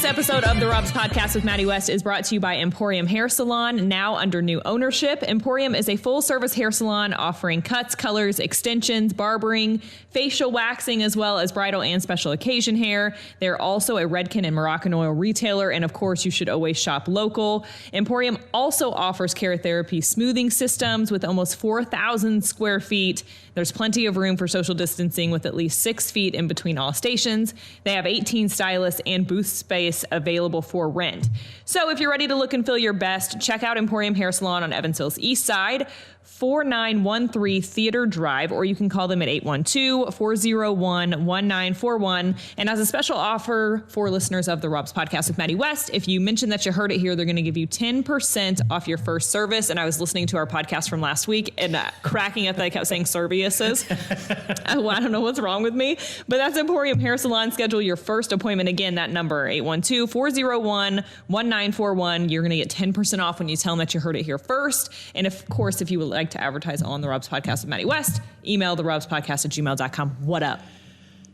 This episode of the Rob's Podcast with Maddie West is brought to you by Emporium Hair Salon, now under new ownership. Emporium is a full-service hair salon offering cuts, colors, extensions, barbering, facial waxing, as well as bridal and special occasion hair. They're also a Redken and Moroccan oil retailer, and of course, you should always shop local. Emporium also offers Keratherapy smoothing systems with almost 4,000 square feet. There's plenty of room for social distancing with at least 6 feet in between all stations. They have 18 stylists and booth space available for rent. So if you're ready to look and feel your best, check out Emporium Hair Salon on Evansville's East Side, 4913 Theater Drive, or you can call them at 812-401-1941. And as a special offer for listeners of the Rob's Podcast with Maddie West, if you mention that you heard it here, they're going to give you 10% off your first service. And I was listening to our podcast from last week and cracking up that I kept saying services. I don't know what's wrong with me, but that's Emporium Hair Salon. Schedule your first appointment. Again, that number, 812-401-1941. You're going to get 10% off when you tell them that you heard it here first. And of course, if you would like to advertise on the Rob's Podcast with Maddie West, email therobspodcast@gmail.com. What up?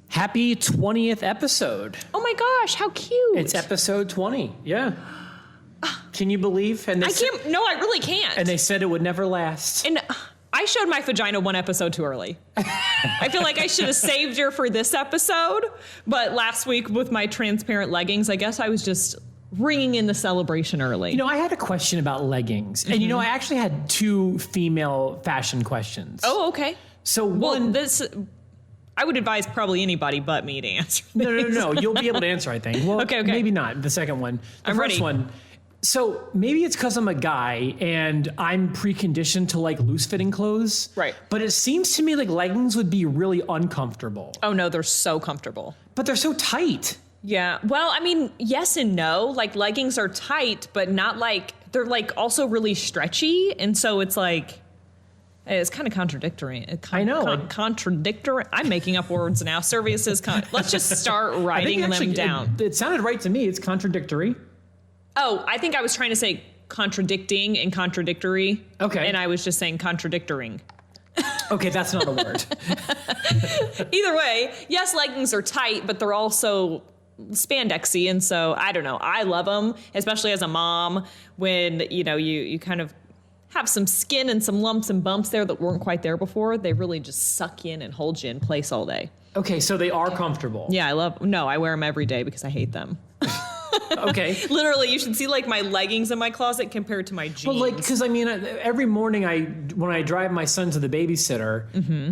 Happy 20th episode. Oh my gosh, how cute. It's episode 20. Yeah. Can you believe? And I can't. No, I really can't. And they said it would never last. And I showed my vagina one episode too early. I feel like I should have saved her for this episode. But last week with my transparent leggings, I guess I was just ringing in the celebration early. You know, I had a question about leggings. And, you know, I actually had 2 female fashion questions. Oh, okay. So one... I would advise probably anybody but me to answer these. No. You'll be able to answer, I think. Well, okay. Maybe not. The second one. The I'm first ready. one. So maybe it's because I'm a guy and I'm preconditioned to like loose fitting clothes. Right. But it seems to me like leggings would be really uncomfortable. Oh, no, they're so comfortable. But they're so tight. Yeah. Well, I mean, yes and no. Like leggings are tight, but not like, they're like also really stretchy. And so it's like, it's kind of contradictory. I know. Contradictory. I'm making up words now. Services. Let's just start writing them down. It sounded right to me. It's contradictory. Oh, I think I was trying to say contradicting and contradictory. Okay. And I was just saying contradictoring. Okay, that's not a word. Either way, yes, leggings are tight, but they're also spandexy. And so, I don't know. I love them, especially as a mom, when, you know, you kind of have some skin and some lumps and bumps there that weren't quite there before. They really just suck in and hold you in place all day. Okay, so they are comfortable. Yeah, I wear them every day because I hate them. Okay. Literally, you should see like my leggings in my closet compared to my jeans. Well, like, because I mean, every morning when I drive my son to the babysitter,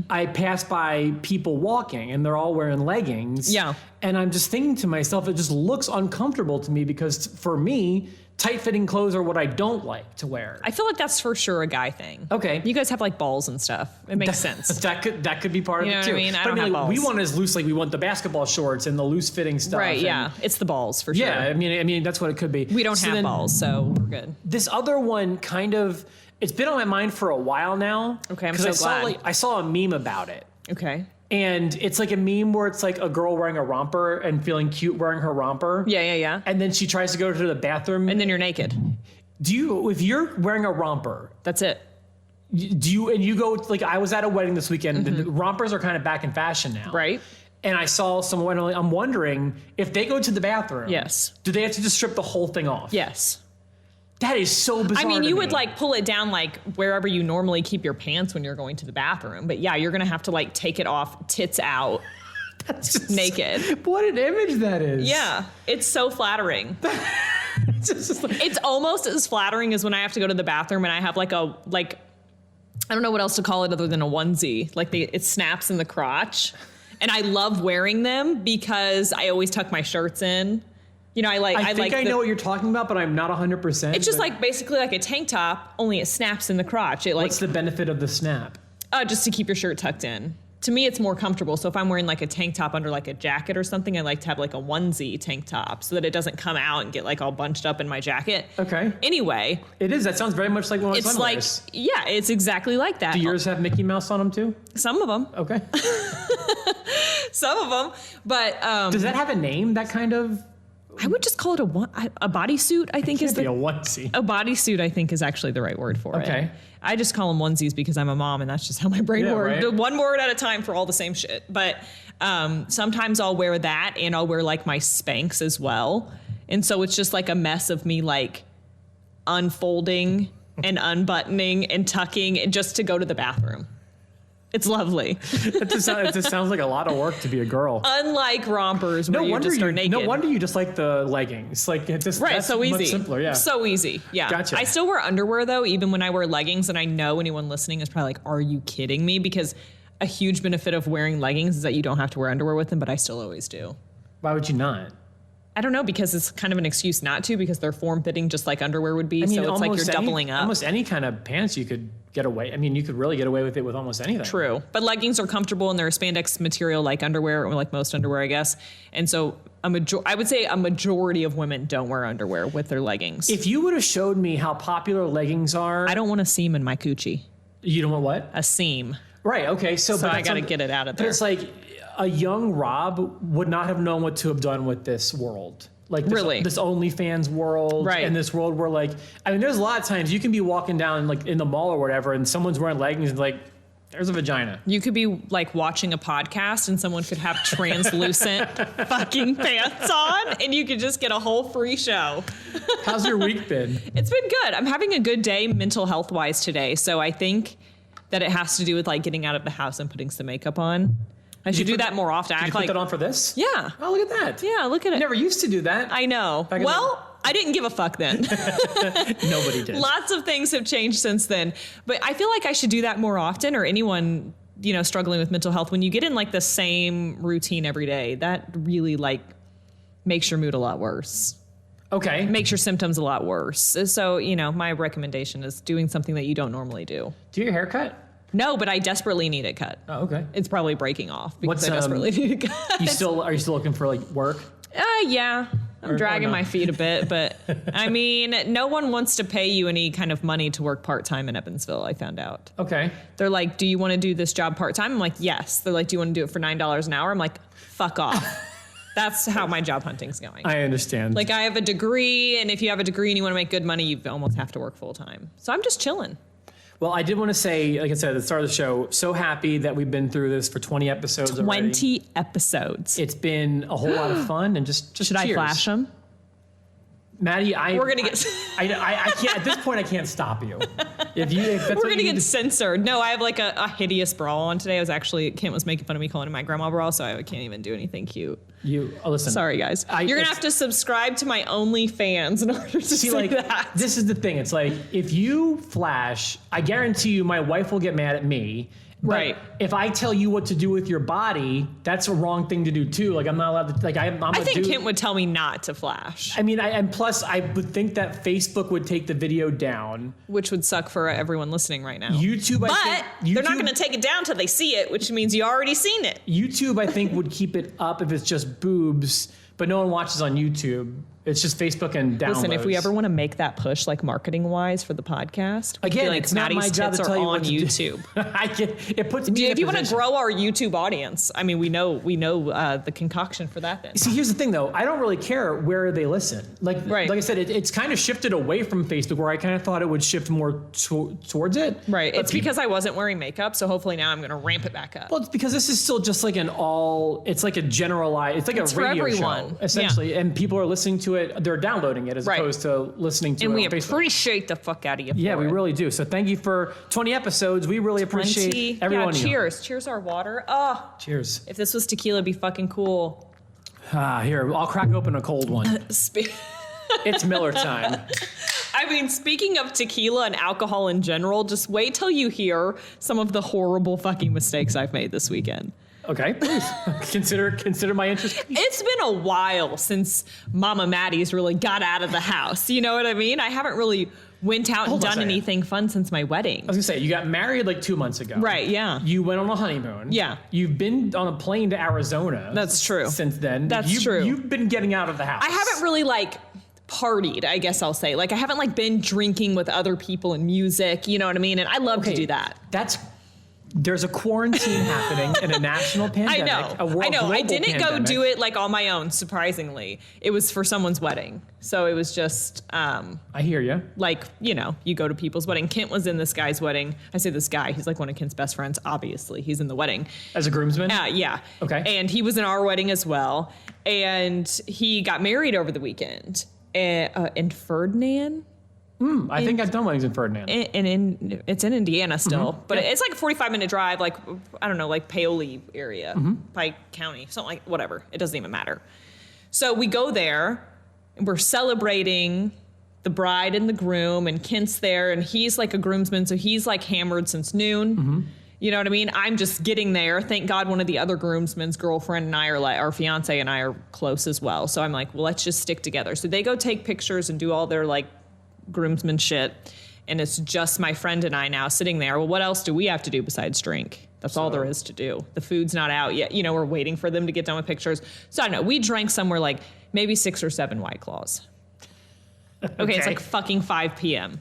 I pass by people walking and they're all wearing leggings. Yeah. And I'm just thinking to myself, it just looks uncomfortable to me because for me, tight-fitting clothes are what I don't like to wear. I feel like that's for sure a guy thing. Okay. You guys have like balls and stuff. It makes sense. That could be part of it too. What I mean? I don't have balls. We want as loose, like we want the basketball shorts and the loose-fitting stuff. Right, yeah. It's the balls for sure. Yeah, I mean that's what it could be. We don't have balls, so we're good. This other one kind of, it's been on my mind for a while now. Okay, I'm so glad. I saw a meme about it. Okay. And it's like a meme where it's like a girl wearing a romper and feeling cute wearing her romper. Yeah. And then she tries to go to the bathroom. And then you're naked. If you're wearing a romper. That's it. You go, like I was at a wedding this weekend. The rompers are kind of back in fashion now. Right. And I saw someone, I'm wondering if they go to the bathroom. Yes. Do they have to just strip the whole thing off? Yes. That is so bizarre. I mean, you would me. like pull it down like wherever you normally keep your pants when you're going to the bathroom. But yeah, you're going to have to like take it off, tits out, naked. What an image that is. Yeah. It's so flattering. It's almost as flattering as when I have to go to the bathroom and I have I don't know what else to call it other than a onesie. Like it snaps in the crotch. And I love wearing them because I always tuck my shirts in. You know, I think I know what you're talking about, but I'm not 100%. It's just like basically like a tank top, only it snaps in the crotch. What's the benefit of the snap? Just to keep your shirt tucked in. To me, it's more comfortable. So if I'm wearing like a tank top under like a jacket or something, I like to have like a onesie tank top so that it doesn't come out and get like all bunched up in my jacket. Okay. Anyway. It is. That sounds very much like one of my It's like, yeah, it's exactly like that. Do yours have Mickey Mouse on them too? Some of them. Okay. Some of them. But does that have a name, that kind of? I would just call it a bodysuit, I think is a onesie. A bodysuit, I think, is actually the right word for it. Okay. I just call them onesies because I'm a mom and that's just how my brain works. Right? One word at a time for all the same shit. But sometimes I'll wear that and I'll wear like my Spanx as well. And so it's just like a mess of me like unfolding and unbuttoning and tucking and just to go to the bathroom. It's lovely. It just sounds like a lot of work to be a girl. Unlike rompers where you just are naked. No wonder you just like the leggings. Like it's just right, so easy. Much simpler, yeah. So easy, yeah. Gotcha. I still wear underwear though, even when I wear leggings, and I know anyone listening is probably like, "Are you kidding me?" Because a huge benefit of wearing leggings is that you don't have to wear underwear with them, but I still always do. Why would you not? I don't know, because it's kind of an excuse not to, because they're form-fitting just like underwear would be. I mean, so it's like you're doubling up. Almost any kind of pants you could get away. I mean, you could really get away with it with almost anything. True. But leggings are comfortable and they're a spandex material like underwear, or like most underwear, I guess. And so I would say a majority of women don't wear underwear with their leggings. If you would have showed me how popular leggings are. I don't want a seam in my coochie. You don't want what? A seam. Right, okay. So I got to get it out of there. But it's like a young Rob would not have known what to have done with this world. Like this OnlyFans world, right? And this world where, like, I mean, there's a lot of times you can be walking down like in the mall or whatever, and someone's wearing leggings, and like, there's a vagina. You could be like watching a podcast, and someone could have translucent fucking pants on, and you could just get a whole free show. How's your week been? It's been good. I'm having a good day mental health wise today, so I think that it has to do with like getting out of the house and putting some makeup on. I should do that more often. Did you put that on for this? Yeah. Oh, look at that. Yeah, look at it. You never used to do that. I know. Well, I didn't give a fuck then. Nobody did. Lots of things have changed since then. But I feel like I should do that more often, or anyone, struggling with mental health. When you get in like the same routine every day, that really like makes your mood a lot worse. Okay. Makes your symptoms a lot worse. So, my recommendation is doing something that you don't normally do. Do your hair cut? No, but I desperately need it cut. Oh, okay. It's probably breaking off because I desperately need it cut. Are you still looking for like work? Yeah. I'm dragging my feet a bit, but I mean, no one wants to pay you any kind of money to work part-time in Evansville, I found out. Okay. They're like, do you want to do this job part-time? I'm like, yes. They're like, do you want to do it for $9 an hour? I'm like, fuck off. That's how my job hunting's going. I understand. Like, I have a degree, and if you have a degree and you want to make good money, you almost have to work full-time. So I'm just chilling. Well, I did want to say, like I said at the start of the show, so happy that we've been through this for 20 episodes already. 20 episoes. It's been a whole lot of fun, and just Should cheers. I flash them? Maddie, we're gonna get. I can't. At this point, I can't stop you. If that's we're gonna get censored. No, I have like a hideous bra on today. Kent was making fun of me calling it my grandma bra, so I can't even do anything cute. Listen. Sorry, guys. You're gonna have to subscribe to my OnlyFans in order to see that. This is the thing. It's like, if you flash, I guarantee you, my wife will get mad at me. But right. If I tell you what to do with your body, that's a wrong thing to do too. Like, I'm not allowed to. Like, I think Kent would tell me not to flash. I mean, and plus, I would think that Facebook would take the video down, which would suck for everyone listening right now. YouTube, they're not going to take it down till they see it, which means you already seen it. YouTube, I think, would keep it up if it's just boobs, but no one watches on YouTube. It's just Facebook and downloads. Listen, if we ever want to make that push, like marketing-wise for the podcast, again, like it's not my job to tell you what to YouTube. It puts me in if you want to grow our YouTube audience, I mean, we know the concoction for that. Then. See, here's the thing, though. I don't really care where they listen. Like I said, it's kind of shifted away from Facebook, where I kind of thought it would shift more towards it. Right. But it's because I wasn't wearing makeup, so hopefully now I'm going to ramp it back up. Well, it's because this is still just like it's like a generalized, it's like a radio show, essentially, and people are listening to it. They're downloading it as opposed to listening to it on Facebook. And we appreciate the fuck out of you for we really do. So thank you for 20 episodes. We really appreciate everyone. Cheers. Cheers our water. Oh. Cheers. If this was tequila, it'd be fucking cool. Here, I'll crack open a cold one. It's Miller time. I mean, speaking of tequila and alcohol in general, just wait till you hear some of the horrible fucking mistakes I've made this weekend. Okay, please consider my interest. It's been a while since Mama Maddie's really got out of the house. You know what I mean? I haven't really went out and done anything fun since my wedding. I was gonna say, you got married like 2 months ago. Right, yeah. You went on a honeymoon. Yeah. You've been on a plane to Arizona. That's true. Since then. That's true. You've been getting out of the house. I haven't really partied, I guess I'll say. Like, I haven't been drinking with other people and music, you know what I mean? And I love to do that. There's a quarantine happening in a national pandemic. A global I didn't pandemic. go do it like on my own, surprisingly. It was for someone's wedding. So it was just I hear you. like, you know, you go to people's wedding. Kent was in this guy's wedding. I say this guy, he's like one of Kent's best friends, obviously. He's in the wedding. As a groomsman? Yeah. Okay. And he was in our wedding as well. And he got married over the weekend in Ferdinand. I think I've done weddings in Ferdinand. It's in Indiana still, but it's like a 45-minute drive, like, I don't know, like Paoli area, Pike County, something like, whatever. It doesn't even matter. So we go there, and we're celebrating the bride and the groom, and Kent's there, and he's like a groomsman, so he's like hammered since noon. You know what I mean? I'm just getting there. Thank God one of the other groomsmen's girlfriend and I are like, our fiance and I are close as well. So I'm like, well, let's just stick together. So they go take pictures and do all their like groomsman shit, and it's just my friend and I now sitting there. Well, what else do we have to do besides drink? That's all there is to do. The food's not out yet. You know, we're waiting for them to get done with pictures. So I don't know. We drank somewhere like maybe 6 or 7 White Claws. Okay, it's like fucking 5 p.m.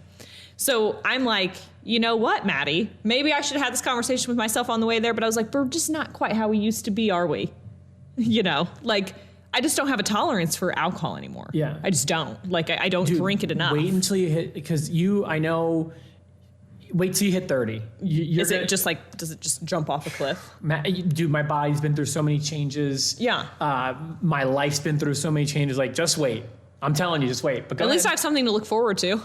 So I'm like, you know what, Maddie? Maybe I should have this conversation with myself on the way there, but I was like, we're just not quite how we used to be, are we? You know, like, I just don't have a tolerance for alcohol anymore. Yeah. I just don't. Like, I don't drink it enough. Wait until you hit, because wait till you hit 30. Does it just jump off a cliff? Dude, my body's been through so many changes. Yeah. My life's been through so many changes. Like, just wait. I'm telling you, just wait. But At least I have something to look forward to.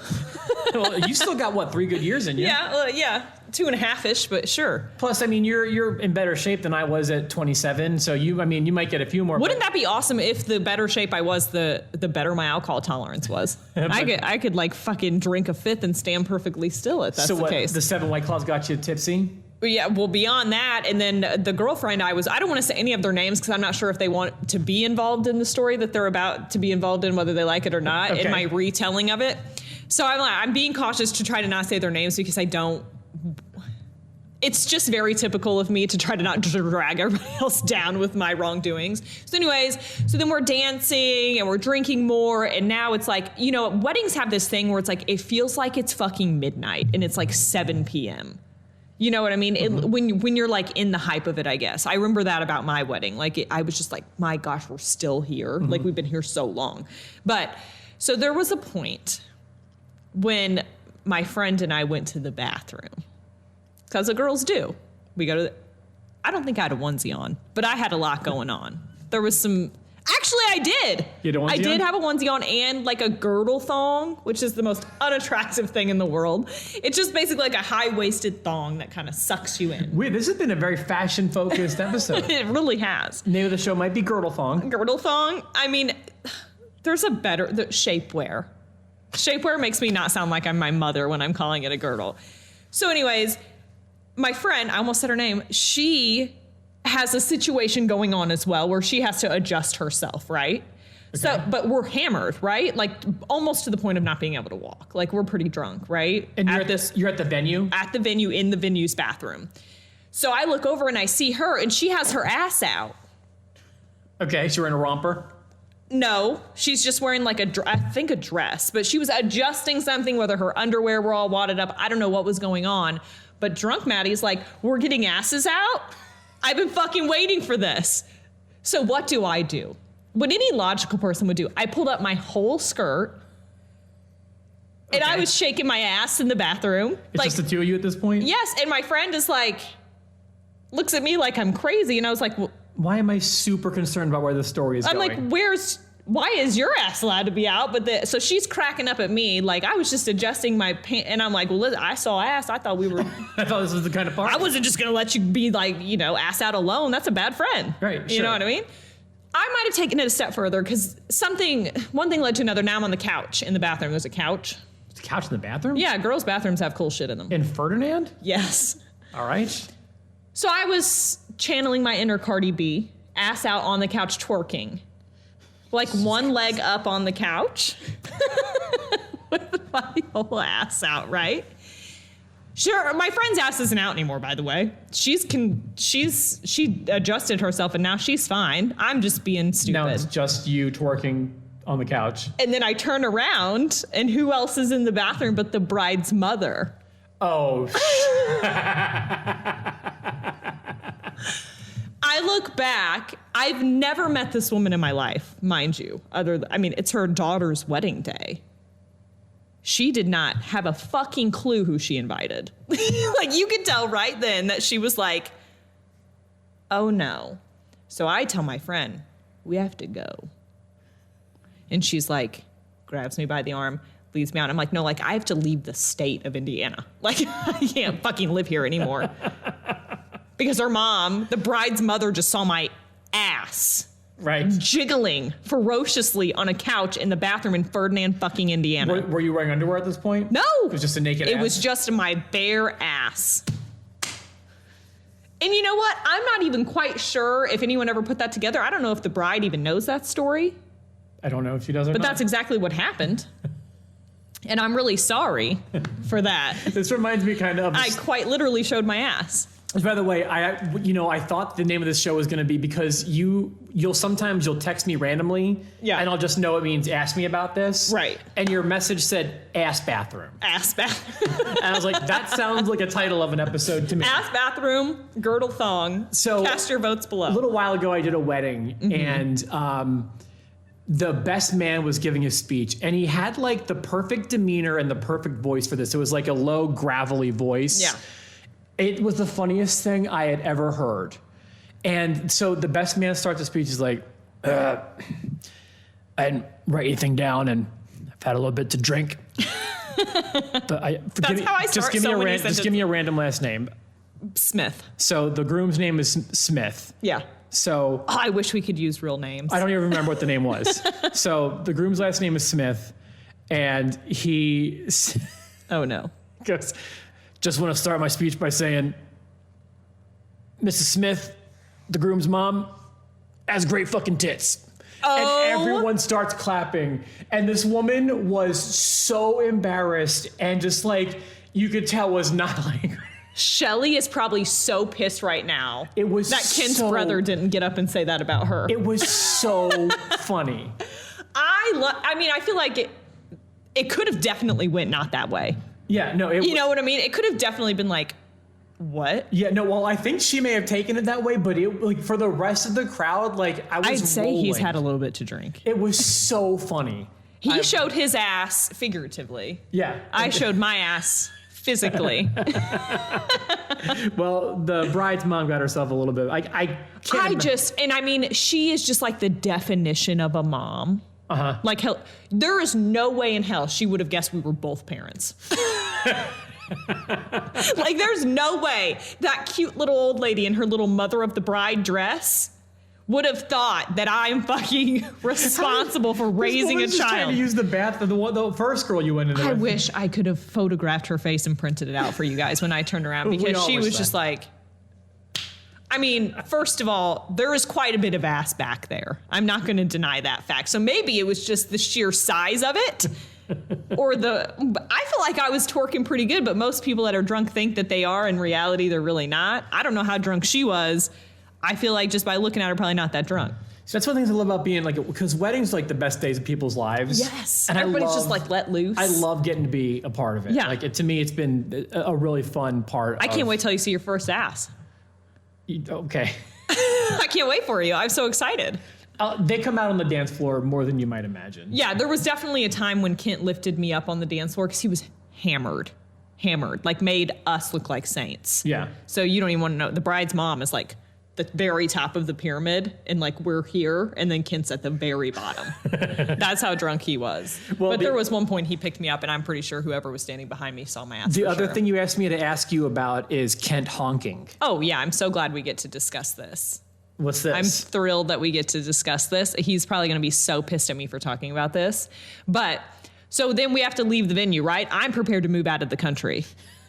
Well, you still got, 3 good years in you? Yeah. 2.5-ish, but sure. Plus, I mean, you're in better shape than I was at 27, so you might get a few more. Wouldn't that be awesome if the better shape I was, the better my alcohol tolerance was? I could like fucking drink a fifth and stand perfectly still if that's the case. The 7 White Claws got you tipsy? Yeah, well, beyond that, and then the girlfriend I don't want to say any of their names because I'm not sure if they want to be involved in the story that they're about to be involved in, whether they like it or not, in my retelling of it. So I'm being cautious to try to not say their names because I don't. It's just very typical of me to try to not drag everybody else down with my wrongdoings. So anyways, then we're dancing and we're drinking more. And now it's like, you know, weddings have this thing where it's like, it feels like it's fucking midnight and it's like 7 p.m. You know what I mean? When you're like in the hype of it, I guess. I remember that about my wedding. Like I was just like, my gosh, we're still here. Like we've been here so long. But so there was a point when my friend and I went to the bathroom. Because the girls do. We go to I don't think I had a onesie on, but I had a lot going on. There was some. Actually, I did. You had a onesie I did on? have a onesie on and like a girdle thong, which is the most unattractive thing in the world. It's just basically like a high-waisted thong that kind of sucks you in. Weird. This has been a very fashion-focused episode. It really has. Name of the show might be Girdle Thong. Girdle thong. I mean, there's a better shapewear. Shapewear makes me not sound like I'm my mother when I'm calling it a girdle. So, anyways. My friend, I almost said her name, she has a situation going on as well where she has to adjust herself, right? Okay. So, but we're hammered, right? Like almost to the point of not being able to walk. Like we're pretty drunk, right? And you're at the venue? At the venue, in the venue's bathroom. So I look over and I see her and she has her ass out. Okay, so we're in a romper? No, she's just wearing like a dress, but she was adjusting something, whether her underwear were all wadded up. I don't know what was going on. But drunk Maddie's like, we're getting asses out? I've been fucking waiting for this. So what do? What any logical person would do, I pulled up my whole skirt and I was shaking my ass in the bathroom. It's just the two of you at this point? Yes, and my friend is like, looks at me like I'm crazy. And I was like, well, why am I super concerned about where the story is going? I'm like, why is your ass allowed to be out? But so she's cracking up at me like I was just adjusting my pants, and I'm like, well, I saw ass. I thought we were. I thought this was the kind of part. I wasn't just gonna let you be like, you know, ass out alone. That's a bad friend, right? You know what I mean? I might have taken it a step further because one thing led to another. Now I'm on the couch in the bathroom. There's a couch. There's a couch in the bathroom? Yeah, girls' bathrooms have cool shit in them. In Ferdinand? Yes. All right. So I was channeling my inner Cardi B, ass out on the couch twerking. Like one leg up on the couch with my whole ass out, right? Sure, my friend's ass isn't out anymore, by the way. She adjusted herself and now she's fine. I'm just being stupid. Now it's just you twerking on the couch. And then I turn around and who else is in the bathroom but the bride's mother? Oh, I look back, I've never met this woman in my life, mind you. It's her daughter's wedding day. She did not have a fucking clue who she invited. Like, you could tell right then that she was like, oh no. So I tell my friend, we have to go. And she's like, grabs me by the arm, leads me out. I'm like, no, like, I have to leave the state of Indiana. Like, I can't fucking live here anymore. Because her mom, the bride's mother, just saw my ass. Right. Jiggling ferociously on a couch in the bathroom in Ferdinand fucking Indiana. Were you wearing underwear at this point? No. It was just a naked ass? It was just my bare ass. And you know what? I'm not even quite sure if anyone ever put that together. I don't know if the bride even knows that story. I don't know if she does or not. But that's exactly what happened. And I'm really sorry for that. This reminds me kind of... I quite literally showed my ass. By the way, I thought the name of this show was going to be because you'll text me randomly, yeah, and I'll just know it means ask me about this, right? And your message said ass bathroom, and I was like, that sounds like a title of an episode to me. Ass bathroom, girdle thong. So cast your votes below. A little while ago, I did a wedding, and the best man was giving a speech, and he had like the perfect demeanor and the perfect voice for this. It was like a low, gravelly voice. Yeah. It was the funniest thing I had ever heard. And so the best man starts the speech. He's like, I didn't write anything down, and I've had a little bit to drink. But That's how I start so many sentences. Just give me a random last name. Smith. So the groom's name is Smith. Yeah. So I wish we could use real names. I don't even remember what the name was. So the groom's last name is Smith, and he... Oh, no. Goes... Just want to start my speech by saying, Mrs. Smith, the groom's mom, has great fucking tits. Oh. And everyone starts clapping. And this woman was so embarrassed and just like, you could tell was not like... Shelly is probably so pissed right now. It was that Ken's brother didn't get up and say that about her. It was so funny. I feel like it could have definitely went not that way. Yeah, no. You know what I mean? It could have definitely been like, what? Yeah, no, well, I think she may have taken it that way, but it like for the rest of the crowd, like I'd say rolling. He's had a little bit to drink. It was so funny. He showed his ass figuratively. Yeah. I showed my ass physically. Well, the bride's mom got herself a little bit. She is just like the definition of a mom. Uh-huh. Like, hell, there is no way in hell she would have guessed we were both parents. Like, there's no way that cute little old lady in her little mother of the bride dress would have thought that I'm fucking responsible for raising a child. Just trying to use the bath of the first girl you went into. I wish I could have photographed her face and printed it out for you guys when I turned around, because she was just like... first of all, there is quite a bit of ass back there. I'm not going to deny that fact. So maybe it was just the sheer size of it, or I feel like I was twerking pretty good, but most people that are drunk think that they are. In reality, they're really not. I don't know how drunk she was. I feel like just by looking at her, probably not that drunk. So that's one of the things I love about being like, because weddings are like the best days of people's lives. Yes. And everybody's just like let loose. I love getting to be a part of it. Yeah. Like to me, it's been a really fun part. I can't wait till you see your first ass. Okay. I can't wait for you. I'm so excited. They come out on the dance floor more than you might imagine. Yeah, there was definitely a time when Kent lifted me up on the dance floor because he was hammered, like made us look like saints. Yeah. So you don't even want to know. The bride's mom is like the very top of the pyramid, and like we're here, and then Kent's at the very bottom. That's how drunk he was. Well, but there was one point he picked me up, and I'm pretty sure whoever was standing behind me saw my ass. The other thing you asked me to ask you about is Kent honking. Oh yeah, I'm so glad we get to discuss this. What's this? I'm thrilled that we get to discuss this. He's probably going to be so pissed at me for talking about this. But so then we have to leave the venue, right? I'm prepared to move out of the country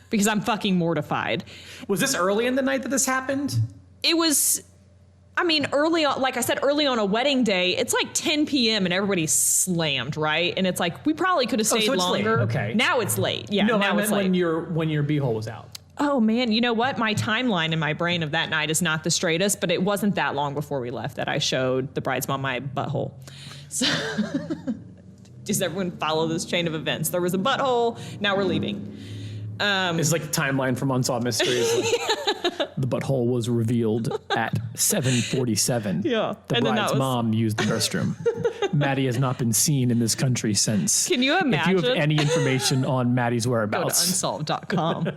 because I'm fucking mortified. Was this early in the night that this happened? It was, early on, like I said, early on a wedding day, it's like 10 p.m. and everybody's slammed, right? And it's like, we probably could have stayed longer. Late. Okay. Now it's late. Yeah, no, now it's late. When your beehole was out. Oh man, you know what? My timeline in my brain of that night is not the straightest, but it wasn't that long before we left that I showed the bride's mom my butthole. So does everyone follow this chain of events? There was a butthole, now we're leaving. It's like the timeline from Unsolved Mysteries. Like, the butthole was revealed at 7:47. Yeah. The And then bride's that was- mom used the restroom. Maddie has not been seen in this country since. Can you imagine? If you have any information on Maddie's Go to whereabouts, unsolved.com.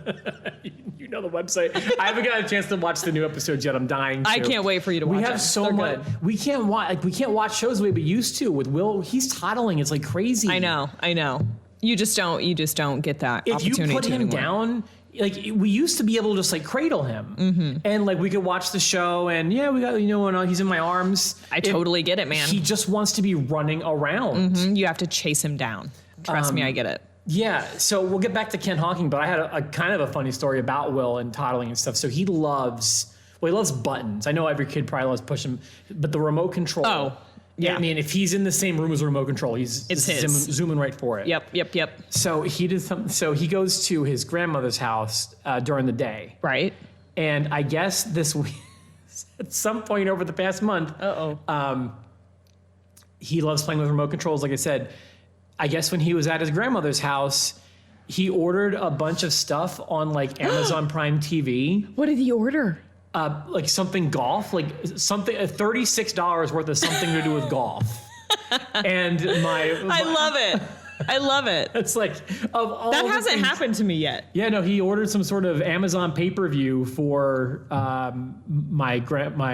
you know the website. I haven't got a chance to watch the new episodes yet. I'm dying to. I can't wait for you to watch We them. have so They're much. good. We can't watch shows the way we used to with Will. He's toddling. It's like crazy. I know. You just don't get that If you opportunity put him anymore. down, like we used to be able to just like cradle him, and like we could watch the show, and yeah, we got when he's in my arms. I totally get it, man. He just wants to be running around. You have to chase him down. Trust me, I get it. Yeah, so we'll get back to Ken Hawking, but I had a kind of a funny story about Will and toddling and stuff. So he loves buttons. I know every kid probably loves pushing, but the remote control. Oh, yeah. I mean, if he's in the same room as the remote control, it's his. zooming right for it. Yep. So he did something. So he goes to his grandmother's house during the day, Right. and I guess this week, at some point over the past month, he loves playing with remote controls. Like I said, I guess when he was at his grandmother's house, he ordered a bunch of stuff on like Amazon Prime TV. What did he order? Like something golf, like something $36 worth of something to do with golf. And I love it. it's like of all That the hasn't things- happened to me yet. Yeah, no, he ordered some sort of Amazon pay-per-view for my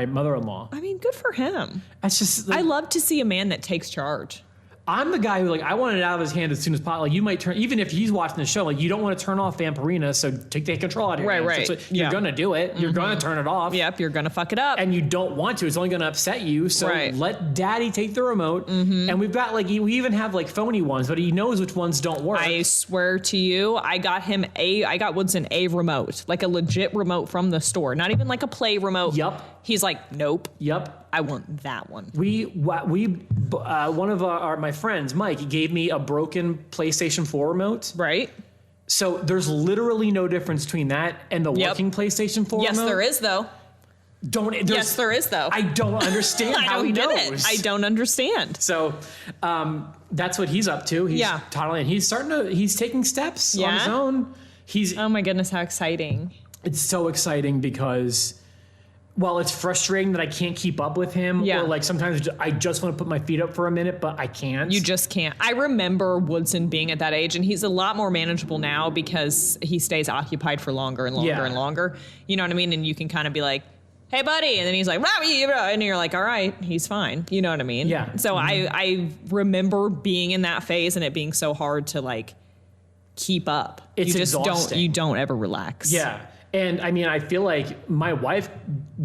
mother-in-law. I mean, good for him. That's just like, I love to see a man that takes charge. I'm the guy who I want it out of his hand as soon as possible. Like you might turn, even if he's watching the show, like you don't want to turn off Vampirina, so take control out of your hands. Right. So you're gonna do it. You're gonna turn it off. Yep, you're gonna fuck it up. And you don't want to. It's only gonna upset you. So Right. let Daddy take the remote. And we've got we even have like phony ones, but he knows which ones don't work. I swear to you, I got Woodson a remote, like a legit remote from the store, not even like a play remote. Yup. He's like, nope. Yep. I want that one. One of my friends, Mike, gave me a broken PlayStation 4 remote. Right? So there's literally no difference between that and the Yep. working PlayStation 4 Yes, remote. there is though. Yes, there is though. I don't understand I how don't he get knows. it. I don't understand. So that's what he's up to. He's toddling. He's taking steps on his own. Oh my goodness, how exciting. It's so exciting because it's frustrating that I can't keep up with him. Yeah. Or like sometimes I just want to put my feet up for a minute, but I can't. You just can't. I remember Woodson being at that age, and he's a lot more manageable now because he stays occupied for longer and longer and longer. You know what I mean? And you can kind of be like, hey, buddy. And then he's like, and you're like, all right, he's fine. You know what I mean? Yeah. So I remember being in that phase and it being so hard to like keep up. It's exhausting. You don't ever relax. Yeah. And I mean, I feel like my wife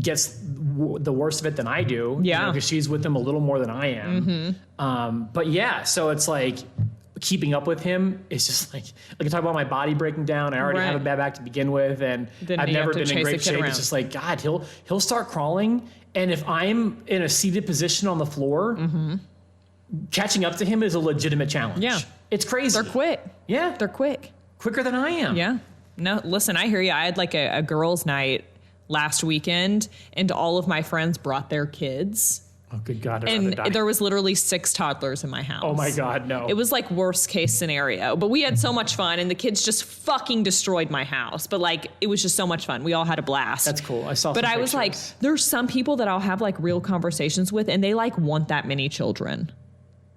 gets the worst of it than I do. Yeah. Because she's with him a little more than I am. But yeah, so it's like keeping up with him is just like I talk about my body breaking down. I already have a bad back to begin with, and Then I've you never have to been in chase great the kid shape. around. It's just like, God, he'll start crawling. And if I'm in a seated position on the floor, catching up to him is a legitimate challenge. Yeah. It's crazy. They're quick. Yeah. They're quick. Quicker than I am. Yeah. No, listen, I hear you. I had like a girls' night last weekend, and all of my friends brought their kids. Oh, good God. And there was literally 6 toddlers in my house. Oh, my God, no. It was like worst case scenario. But we had so much fun, and the kids just fucking destroyed my house. But like, it was just so much fun. We all had a blast. That's cool. I saw But some I was pictures. like, there's some people that I'll have like real conversations with, and they like want that many children.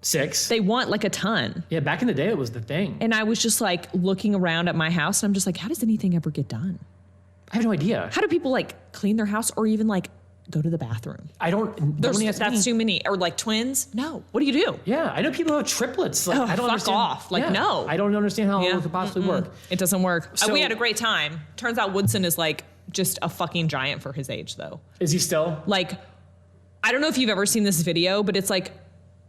6. They want like a ton. Yeah, back in the day, it was the thing. And I was just like looking around at my house, and I'm just like, how does anything ever get done? I have no idea. How do people like clean their house or even like go to the bathroom? I don't. That's too many. Or like twins? No. What do you do? Yeah, I know people who have triplets. Like, I don't fuck understand. off. Like, no. I don't understand how it could possibly work. It doesn't work. So- We had a great time. Turns out Woodson is like just a fucking giant for his age, though. Is he still? Like, I don't know if you've ever seen this video, but it's like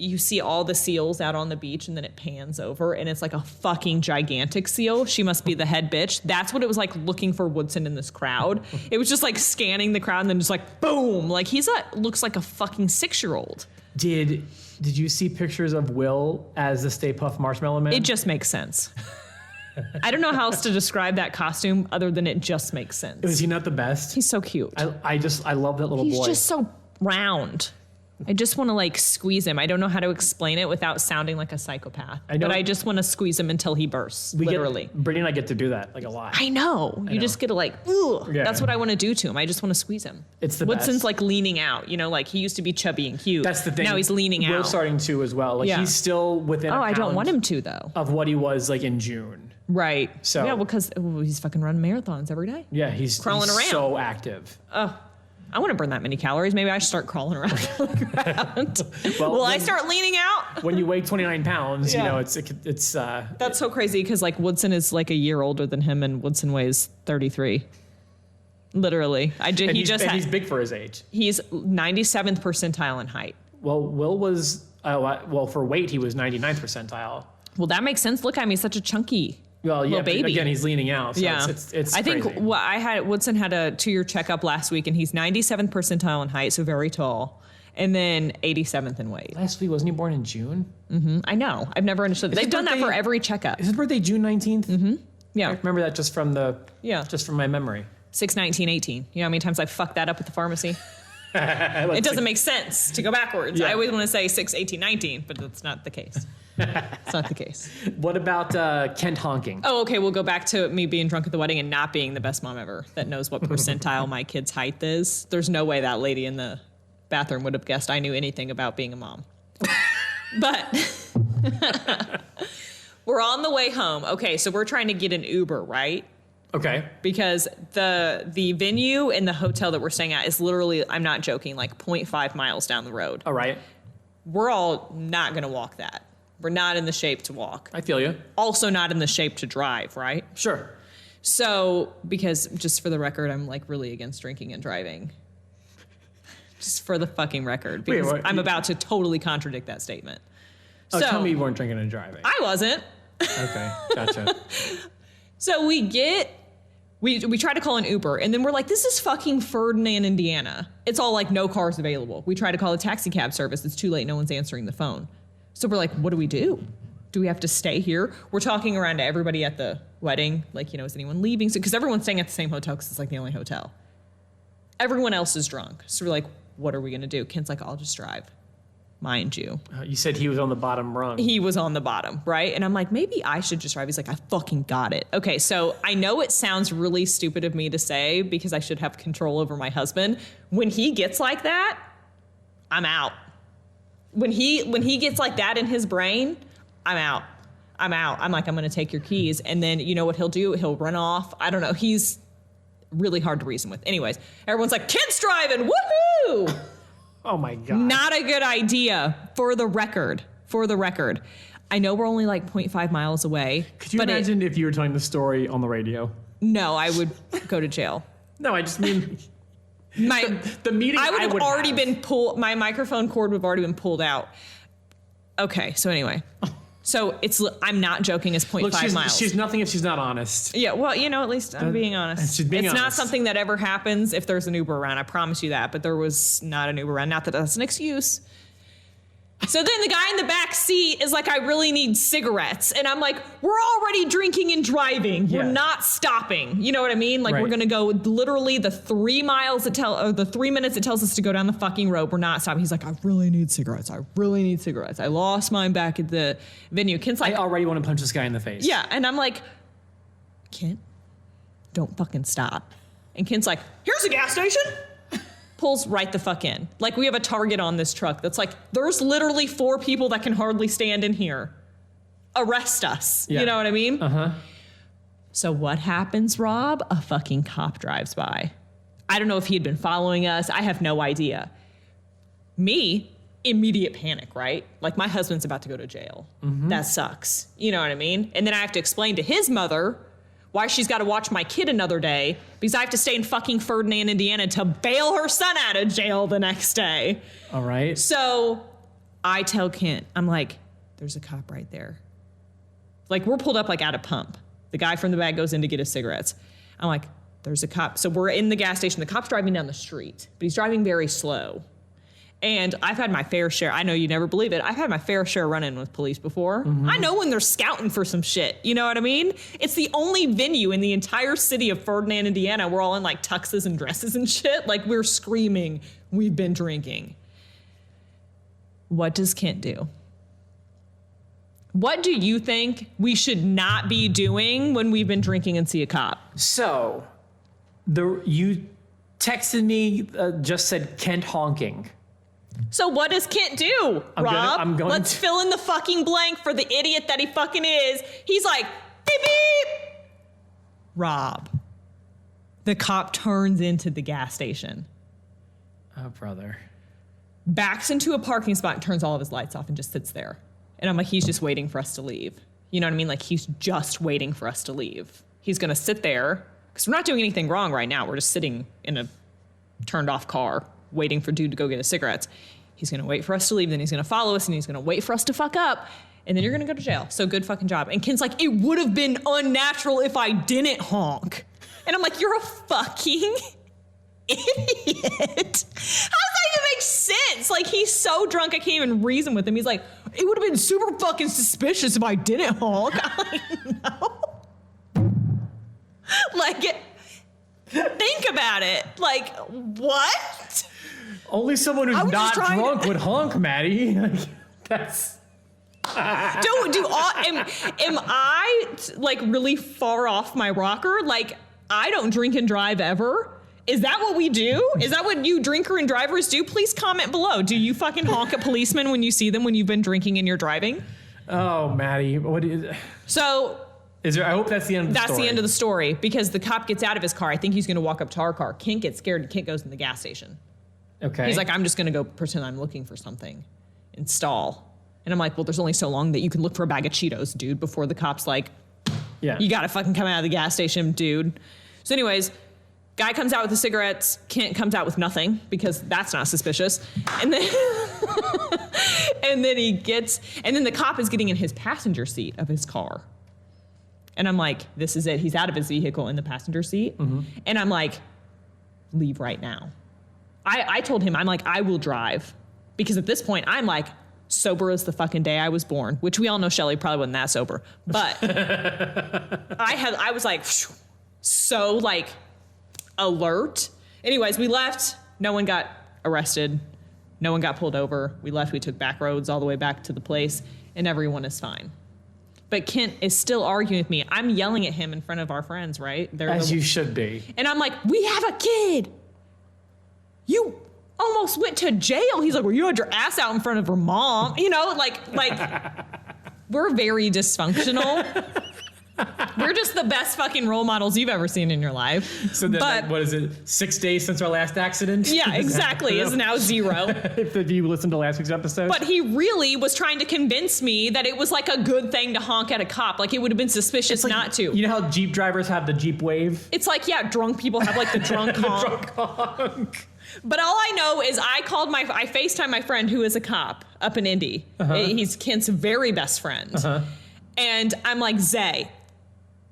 you see all the seals out on the beach and then it pans over and it's like a fucking gigantic seal. She must be the head bitch. That's what it was like looking for Woodson in this crowd. It was just like scanning the crowd and then just like boom. Like looks like a fucking 6-year-old. Did you see pictures of Will as the Stay Puft Marshmallow Man? It just makes sense. I don't know how else to describe that costume other than it just makes sense. Was he not the best? He's so cute. I love that little boy. He's just so round. I just want to like squeeze him. I don't know how to explain it without sounding like a psychopath. But I just want to squeeze him until he bursts, literally. Brittany and I get to do that like a lot. I know. You just get to like, ooh. Yeah. That's what I want to do to him. I just want to squeeze him. It's the Woodson's best. like leaning out, like he used to be chubby and cute. That's the thing. Now he's leaning out. We're starting to as well. Like he's still within I don't want him to though. Of what he was like in June. Right. So yeah, because he's fucking running marathons every day. Yeah, he's crawling around. So active. Oh. I want to burn that many calories. Maybe I should start crawling around. Will I start leaning out? When you weigh 29 pounds, it's. That's so crazy because like Woodson is like a year older than him, and Woodson weighs 33. Literally, he's big for his age. He's 97th percentile in height. Well, Will was for weight he was 99th percentile. Well, that makes sense. Look at him; he's such a chunky. Well, yeah, little baby. Again, he's leaning out. So yeah, it's I think crazy. Woodson had a 2-year checkup last week, and he's 97th percentile in height, so very tall, and then 87th in weight. Last week, wasn't he born in June? Mm-hmm. I know. I've never understood. They've done that for every checkup. Is his birthday June 19th? Mm-hmm. Yeah, I remember that just from my memory. 6/19/18. You know how many times I fucked that up at the pharmacy? It doesn't make sense to go backwards. Yeah. I always want to say 6/18/19, but that's not the case. It's not the case. What about Kent honking? Oh, okay. We'll go back to me being drunk at the wedding and not being the best mom ever that knows what percentile my kid's height is. There's no way that lady in the bathroom would have guessed I knew anything about being a mom. But we're on the way home. Okay, so we're trying to get an Uber, right? Okay. Because the venue and the hotel that we're staying at is literally, I'm not joking, like 0.5 miles down the road. All right. We're all not going to walk that. We're not in the shape to walk. I feel you. Also not in the shape to drive, right? Sure. So, because just for the record, I'm like really against drinking and driving. Just for the fucking record. Because I'm about to totally contradict that statement. Oh, so, tell me you weren't drinking and driving. I wasn't. Okay, gotcha. So we try to call an Uber, and then we're like, this is fucking Ferdinand, Indiana. It's all like no cars available. We try to call a taxi cab service. It's too late. No one's answering the phone. So we're like, what do we do? Do we have to stay here? We're talking around to everybody at the wedding. Like, is anyone leaving? So, because everyone's staying at the same hotel because it's like the only hotel. Everyone else is drunk. So we're like, what are we going to do? Kent's like, I'll just drive. Mind you. You said he was on the bottom rung. He was on the bottom, right? And I'm like, maybe I should just drive. He's like, I fucking got it. Okay, so I know it sounds really stupid of me to say because I should have control over my husband. When he gets like that, I'm out. When he gets like that in his brain, I'm out. I'm like, I'm going to take your keys. And then you know what he'll do? He'll run off. I don't know. He's really hard to reason with. Anyways, everyone's like, Kent's driving. Woohoo! Oh my God. Not a good idea, for the record. I know we're only like 0.5 miles away. Could you imagine if you were telling the story on the radio? No, I would go to jail. No, I just mean the meeting I would have already have. been pulled. My microphone cord would have already been pulled out. Okay, so anyway. So I'm not joking, it's 0.5 miles. She's nothing if she's not honest. Yeah, well, at least I'm being honest. She's being it's honest. not something that ever happens if there's an Uber around. I promise you that. But there was not an Uber around. Not that that's an excuse. So then the guy in the back seat is like, I really need cigarettes. And I'm like, we're already drinking and driving. We're not stopping. You know what I mean? Like, right. We're going to go literally the 3 minutes it tells us to go down the fucking road. We're not stopping. He's like, I really need cigarettes. I lost mine back at the venue. Kent's like, I already want to punch this guy in the face. yeah. And I'm like, Kent, don't fucking stop. And Kent's like, here's a gas station. Pulls right the fuck in. Like, we have a Target on this truck that's like, there's literally 4 people that can hardly stand in here. Arrest us. Yeah. You know what I mean? Uh-huh. So what happens, Rob? A fucking cop drives by. I don't know if he had been following us. I have no idea. Me, immediate panic, right? Like, my husband's about to go to jail. Mm-hmm. That sucks. You know what I mean? And then I have to explain to his mother why she's got to watch my kid another day because I have to stay in fucking Ferdinand, Indiana to bail her son out of jail the next day. All right. So I tell Kent, I'm like, there's a cop right there. Like, we're pulled up like at a pump. The guy from the back goes in to get his cigarettes. I'm like, there's a cop. So we're in the gas station. The cop's driving down the street, but he's driving very slow. And I've had my fair share. I know you never believe it. I've had my fair share run-in with police before. Mm-hmm. I know when they're scouting for some shit. You know what I mean? It's the only venue in the entire city of Ferdinand, Indiana. We're all in like tuxes and dresses and shit. Like, we're screaming, we've been drinking. What does Kent do? What do you think we should not be doing when we've been drinking and see a cop? So, you texted me, just said Kent honking. So what does Kent do, Rob? Let's to fill in the fucking blank for the idiot that he fucking is. He's like, beep, beep. Rob. The cop turns into the gas station. Oh, brother. Backs into a parking spot and turns all of his lights off and just sits there. And I'm like, he's just waiting for us to leave. You know what I mean? Like, he's just waiting for us to leave. He's going to sit there because we're not doing anything wrong right now. We're just sitting in a turned off car waiting for dude to go get his cigarettes. He's going to wait for us to leave. Then he's going to follow us and he's going to wait for us to fuck up. And then you're going to go to jail. So good fucking job. And Ken's like, it would have been unnatural if I didn't honk. And I'm like, you're a fucking idiot. How does that even make sense? Like, he's so drunk, I can't even reason with him. He's like, it would have been super fucking suspicious if I didn't honk. I'm like, no. Like, think about it. Like, what? Only someone who's not drunk would honk, Maddie. That's... am I like really far off my rocker? Like, I don't drink and drive ever. Is that what we do? Is that what you drinker and drivers do? Please comment below. Do you fucking honk at policemen when you see them when you've been drinking and you're driving? Oh, Maddie. So... I hope that's the end of the story. That's the end of the story, because the cop gets out of his car. I think he's going to walk up to our car. Kent gets scared and Kent goes in the gas station. Okay. He's like, I'm just going to go pretend I'm looking for something and stall. And I'm like, well, there's only so long that you can look for a bag of Cheetos, dude, before the cop's like, yeah, you got to fucking come out of the gas station, dude. So anyways, guy comes out with the cigarettes. Kent comes out with nothing because that's not suspicious. And then and then the cop is getting in his passenger seat of his car. And I'm like, this is it. He's out of his vehicle in the passenger seat. Mm-hmm. And I'm like, leave right now. I told him, I'm like, I will drive. Because at this point, I'm like, sober as the fucking day I was born, which we all know Shelly probably wasn't that sober. But I was like, so like alert. Anyways, we left. No one got arrested. No one got pulled over. We left. We took back roads all the way back to the place, and everyone is fine. But Kent is still arguing with me. I'm yelling at him in front of our friends, right? As you should be. And I'm like, we have a kid. You almost went to jail. He's like, well, you had your ass out in front of her mom. You know, like we're very dysfunctional. We're just the best fucking role models you've ever seen in your life. So then, like, what is it, 6 days since our last accident? Yeah, exactly. Is now 0. If you listened to last week's episode. But he really was trying to convince me that it was like a good thing to honk at a cop. Like, it would have been suspicious like, not to. You know how Jeep drivers have the Jeep wave? It's like, yeah, drunk people have like the drunk honk. Drunk honk. But all I know is I FaceTimed my friend who is a cop up in Indy. Uh-huh. He's Kent's very best friend. Uh-huh. And I'm like, Zay,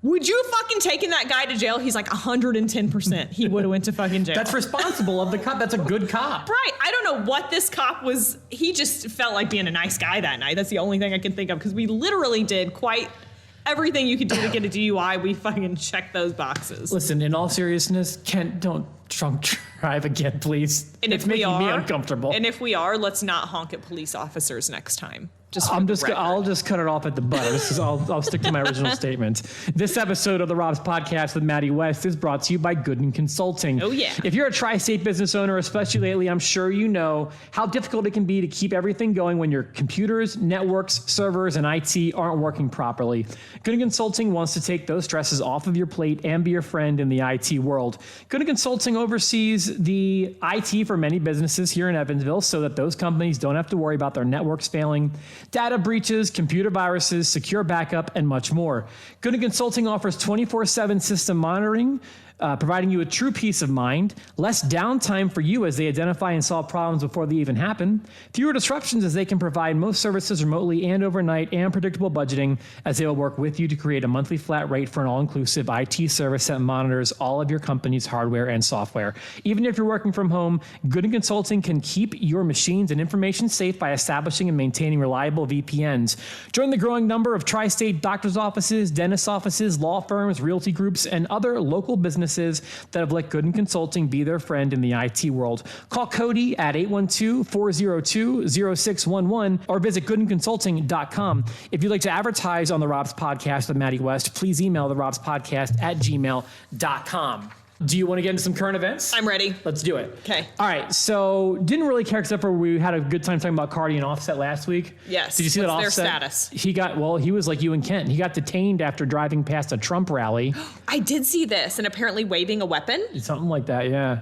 would you have fucking taken that guy to jail? He's like 110%. He would have went to fucking jail. That's responsible of the cop. That's a good cop. Right. I don't know what this cop was. He just felt like being a nice guy that night. That's the only thing I can think of, because we literally did quite everything you could do to get a DUI. We fucking checked those boxes. Listen, in all seriousness, Kent, don't drunk drive again, please. And it's making me uncomfortable. And if we are, let's not honk at police officers next time. I'll just cut it off at the butt. I'll stick to my original statement. This episode of the Rob's Podcast with Maddie West is brought to you by Gooden Consulting. Oh, yeah. If you're a tri-state business owner, especially lately, I'm sure you know how difficult it can be to keep everything going when your computers, networks, servers, and IT aren't working properly. Gooden Consulting wants to take those stresses off of your plate and be your friend in the IT world. Gooden Consulting oversees the IT for many businesses here in Evansville so that those companies don't have to worry about their networks failing, data breaches, computer viruses, secure backup, and much more. Gooden Consulting offers 24/7 system monitoring, providing you a true peace of mind, less downtime for you as they identify and solve problems before they even happen, fewer disruptions as they can provide most services remotely and overnight, and predictable budgeting as they will work with you to create a monthly flat rate for an all-inclusive IT service that monitors all of your company's hardware and software. Even if you're working from home, Gooden Consulting can keep your machines and information safe by establishing and maintaining reliable VPNs. Join the growing number of tri-state doctor's offices, dentist offices, law firms, realty groups, and other local businesses businesses that have let Gooden Consulting be their friend in the IT world. Call Cody at 812-402-0611 or visit goodenconsulting.com. If you'd like to advertise on the Rob's Podcast with Maddie West, please email the Rob's Podcast at gmail.com. Do you want to get into some current events? I'm ready. Let's do it. Okay. All right. So didn't really care except for we had a good time talking about Cardi and Offset last week. Yes. Did you see that What's Offset? their status? He was like you and Kent. He got detained after driving past a Trump rally. I did see this, and apparently waving a weapon. Something like that, yeah.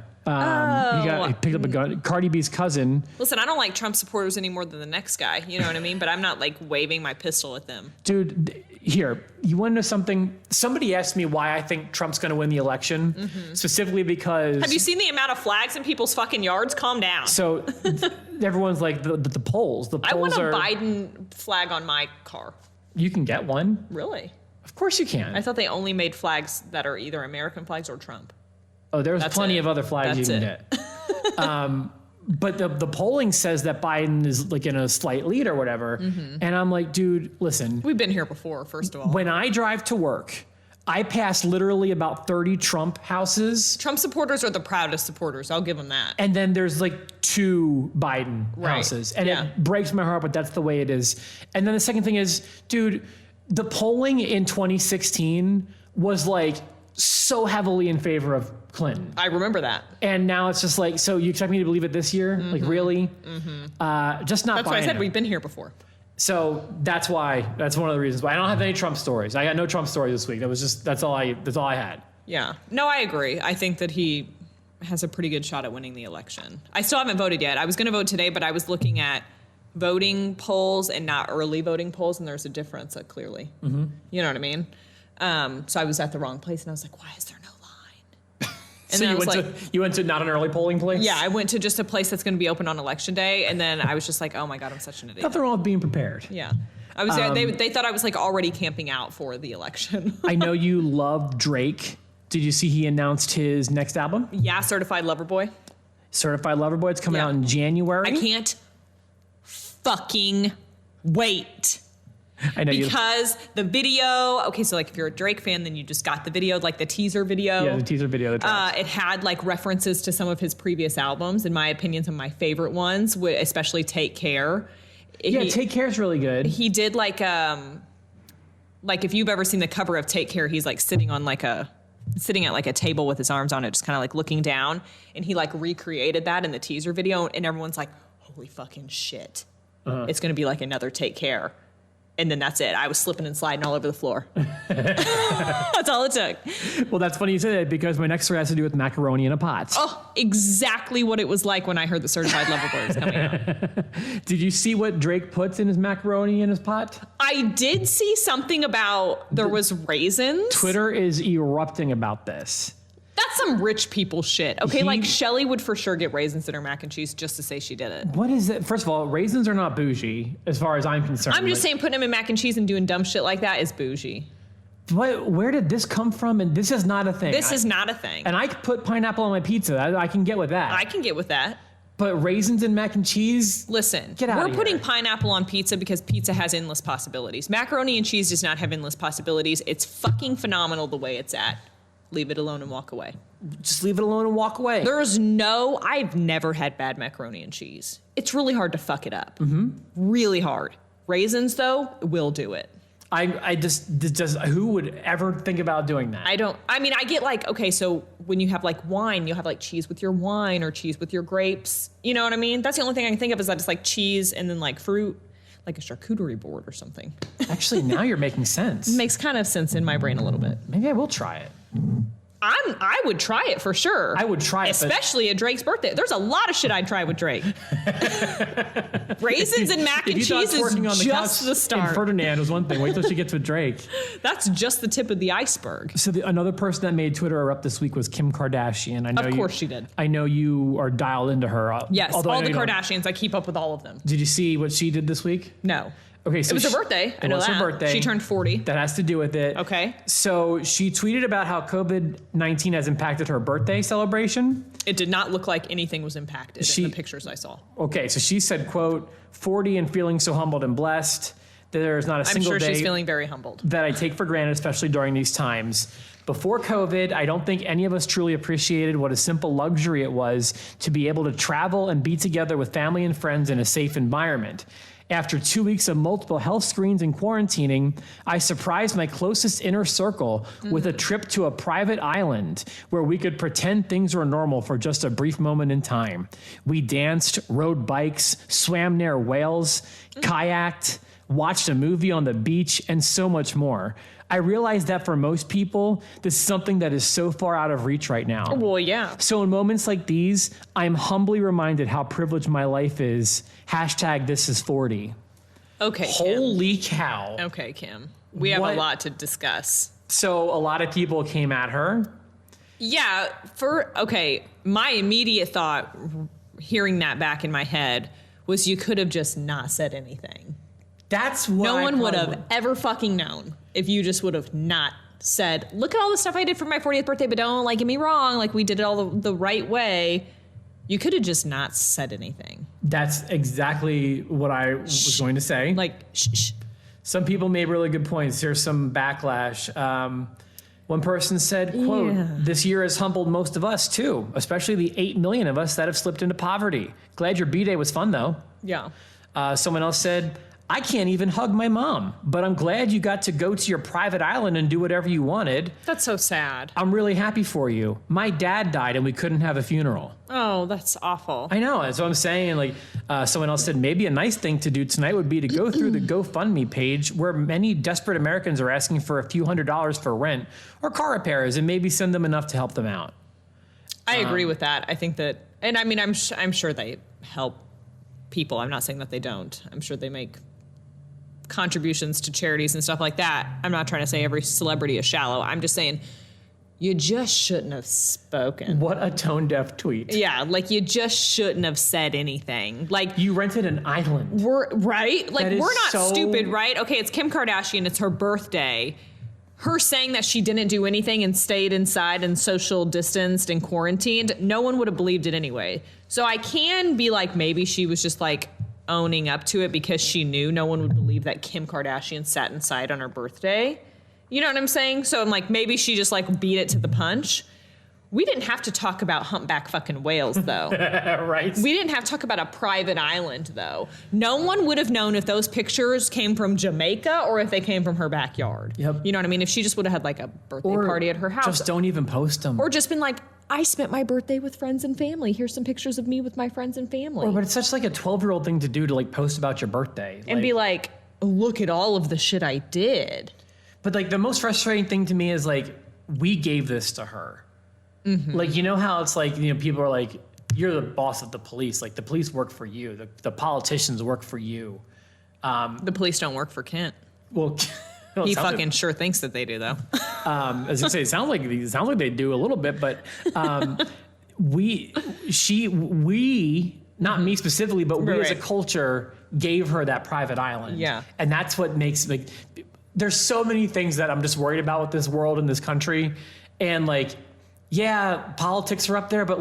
He picked up a gun. Cardi B's cousin. Listen, I don't like Trump supporters any more than the next guy. You know what I mean? But I'm not like waving my pistol at them. Dude, here, you want to know something? Somebody asked me why I think Trump's going to win the election, specifically because... Have you seen the amount of flags in people's fucking yards? Calm down. So everyone's like, the polls. The polls I want a are... Biden flag on my car. You can get one. Really? Of course you can. I thought they only made flags that are either American flags or Trump. Oh, there's That's plenty it. of other flags That's you can it. get. But the polling says that Biden is like in a slight lead or whatever. And I'm like, dude, listen. We've been here before, first of all. When I drive to work, I pass literally about 30 Trump houses. Trump supporters are the proudest supporters. I'll give them that. And then there's like 2 Biden Right. houses. And Yeah. it breaks my heart, but that's the way it is. And then the second thing is, dude, the polling in 2016 was like so heavily in favor of Clinton. I remember that. And now it's just like, so you expect me to believe it this year? Like, really? Just not That's why I buying said it. we've been here before. So that's one of the reasons why I don't have any Trump stories. I got no Trump stories this week. That's all I had. Yeah. No, I agree. I think that he has a pretty good shot at winning the election. I still haven't voted yet. I was going to vote today, but I was looking at voting polls and not early voting polls, and there's a difference clearly. You know what I mean? So I was at the wrong place, and I was like, why is there no line? And So then you went to not an early polling place? yeah, I went to just a place that's going to be open on election day, and then I was just like, oh my God, I'm such an idiot. Nothing wrong with being prepared. Yeah. I was there. They thought I was like already camping out for the election. I know you love Drake. Did you see he announced his next album? Yeah, Certified Lover Boy. Certified Lover Boy. It's coming Yeah. out in January. I can't fucking wait. I know Because the video, okay, so like if you're a Drake fan, then you just got the video, like the teaser video. Yeah, the teaser video. That drops. It had like references to some of his previous albums. In my opinion, some of my favorite ones, especially Take Care. Take Care is really good. He did like if you've ever seen the cover of Take Care, he's like sitting at like a table with his arms on it, just kind of like looking down. And he like recreated that in the teaser video. And everyone's like, holy fucking shit. It's going to be like another Take Care. And then that's it. I was slipping and sliding all over the floor. That's all it took. Well, that's funny you say that because my next story has to do with macaroni in a pot. Oh, exactly what it was like when I heard the Certified Lover Boy was coming out. Did you see what Drake puts in his macaroni in his pot? I did see something about there was raisins. Twitter is erupting about this. That's some rich people shit. Okay, like Shelly would for sure get raisins in her mac and cheese just to say she did it. What is it? First of all, raisins are not bougie as far as I'm concerned. I'm just saying putting them in mac and cheese and doing dumb shit like that is bougie. Where did this come from? And this is not a thing. This is not a thing. And I put pineapple on my pizza. I can get with that. I can get with that. But raisins and mac and cheese? Listen, Get outta we're putting here. pineapple on pizza because pizza has endless possibilities. Macaroni and cheese does not have endless possibilities. It's fucking phenomenal the way it's at. Leave it alone and walk away. Just leave it alone and walk away. I've never had bad macaroni and cheese. It's really hard to fuck it up. Really hard. Raisins, though, will do it. I just who would ever think about doing that? I get like, okay, so when you have like wine, you'll have like cheese with your wine or cheese with your grapes. You know what I mean? That's the only thing I can think of is that it's like cheese and then like fruit, like a charcuterie board or something. Actually, now you're making sense. Makes kind of sense in my brain a little bit. Maybe I will try it. I would try it for sure. I would try it, especially at Drake's birthday. There's a lot of shit I'd try with Drake. Raisins and mac and cheese is just the start. And Ferdinand was one thing. Wait till she gets with Drake. That's just the tip of the iceberg. So another person that made Twitter erupt this week was Kim Kardashian. Of course she did. I know you are dialed into her. Yes, all the Kardashians. I keep up with all of them. Did you see what she did this week? No. Okay, so it was her birthday. I know that. It was her birthday. She turned 40. That has to do with it. Okay. So she tweeted about how COVID-19 has impacted her birthday celebration. It did not look like anything was impacted in the pictures I saw. Okay, so she said, quote, 40 and feeling so humbled and blessed. There's not a single day she's feeling very humbled. that I take for granted, especially during these times. Before COVID, I don't think any of us truly appreciated what a simple luxury it was to be able to travel and be together with family and friends in a safe environment. After 2 weeks of multiple health screens and quarantining, I surprised my closest inner circle with a trip to a private island where we could pretend things were normal for just a brief moment in time. We danced, rode bikes, swam near whales, kayaked, watched a movie on the beach, and so much more. I realize that for most people, this is something that is so far out of reach right now. Well, yeah. So in moments like these, I'm humbly reminded how privileged my life is. This is 40. Okay, Kim. Holy cow. Okay, Kim. We have a lot to discuss. So a lot of people came at her. Yeah, my immediate thought, hearing that back in my head, was you could have just not said anything. That's what no one would have ever fucking known if you just would have not said, look at all the stuff I did for my 40th birthday, but don't get me wrong, we did it all the right way. You could have just not said anything. That's exactly what I was going to say. Shh. Some people made really good points. Here's some backlash. One person said, quote, this year has humbled most of us too, especially the 8 million of us that have slipped into poverty. Glad your B-Day was fun though. Yeah. Someone else said, I can't even hug my mom, but I'm glad you got to go to your private island and do whatever you wanted. That's so sad. I'm really happy for you. My dad died and we couldn't have a funeral. Oh, that's awful. I know. That's what I'm saying. Someone else said, maybe a nice thing to do tonight would be to go through the GoFundMe page where many desperate Americans are asking for a few $100s for rent or car repairs and maybe send them enough to help them out. I agree with that. I think that, and I mean, I'm sure they help people. I'm not saying that they don't. I'm sure they make contributions to charities and stuff like that. I'm not trying to say every celebrity is shallow. I'm just saying you just shouldn't have spoken. What a tone-deaf tweet. Yeah, you just shouldn't have said anything. You rented an island. We're not so stupid, right? Okay, it's Kim Kardashian. It's her birthday. Her saying that she didn't do anything and stayed inside and social distanced and quarantined, no one would have believed it anyway. So I can be maybe she was just owning up to it because she knew no one would believe that Kim Kardashian sat inside on her birthday. You know what I'm saying? So I'm maybe she just beat it to the punch. We didn't have to talk about humpback fucking whales though. Right. We didn't have to talk about a private island though. No one would have known if those pictures came from Jamaica or if they came from her backyard. Yep. You know what I mean? If she just would have had a birthday party at her house. Just don't even post them. Or just been I spent my birthday with friends and family. Here's some pictures of me with my friends and family. But it's such a 12-year-old thing to do to post about your birthday. And be look at all of the shit I did. But the most frustrating thing to me is we gave this to her. Mm-hmm. You know how it's people are you're the boss of the police. The police work for you. The politicians work for you. The police don't work for Kent. Well, he fucking sure thinks that they do, though. As you say, it sounds like they do a little bit, but we, not me specifically, but we as a culture gave her that private island. Yeah. And that's what makes, there's so many things that I'm just worried about with this world and this country. And politics are up there, but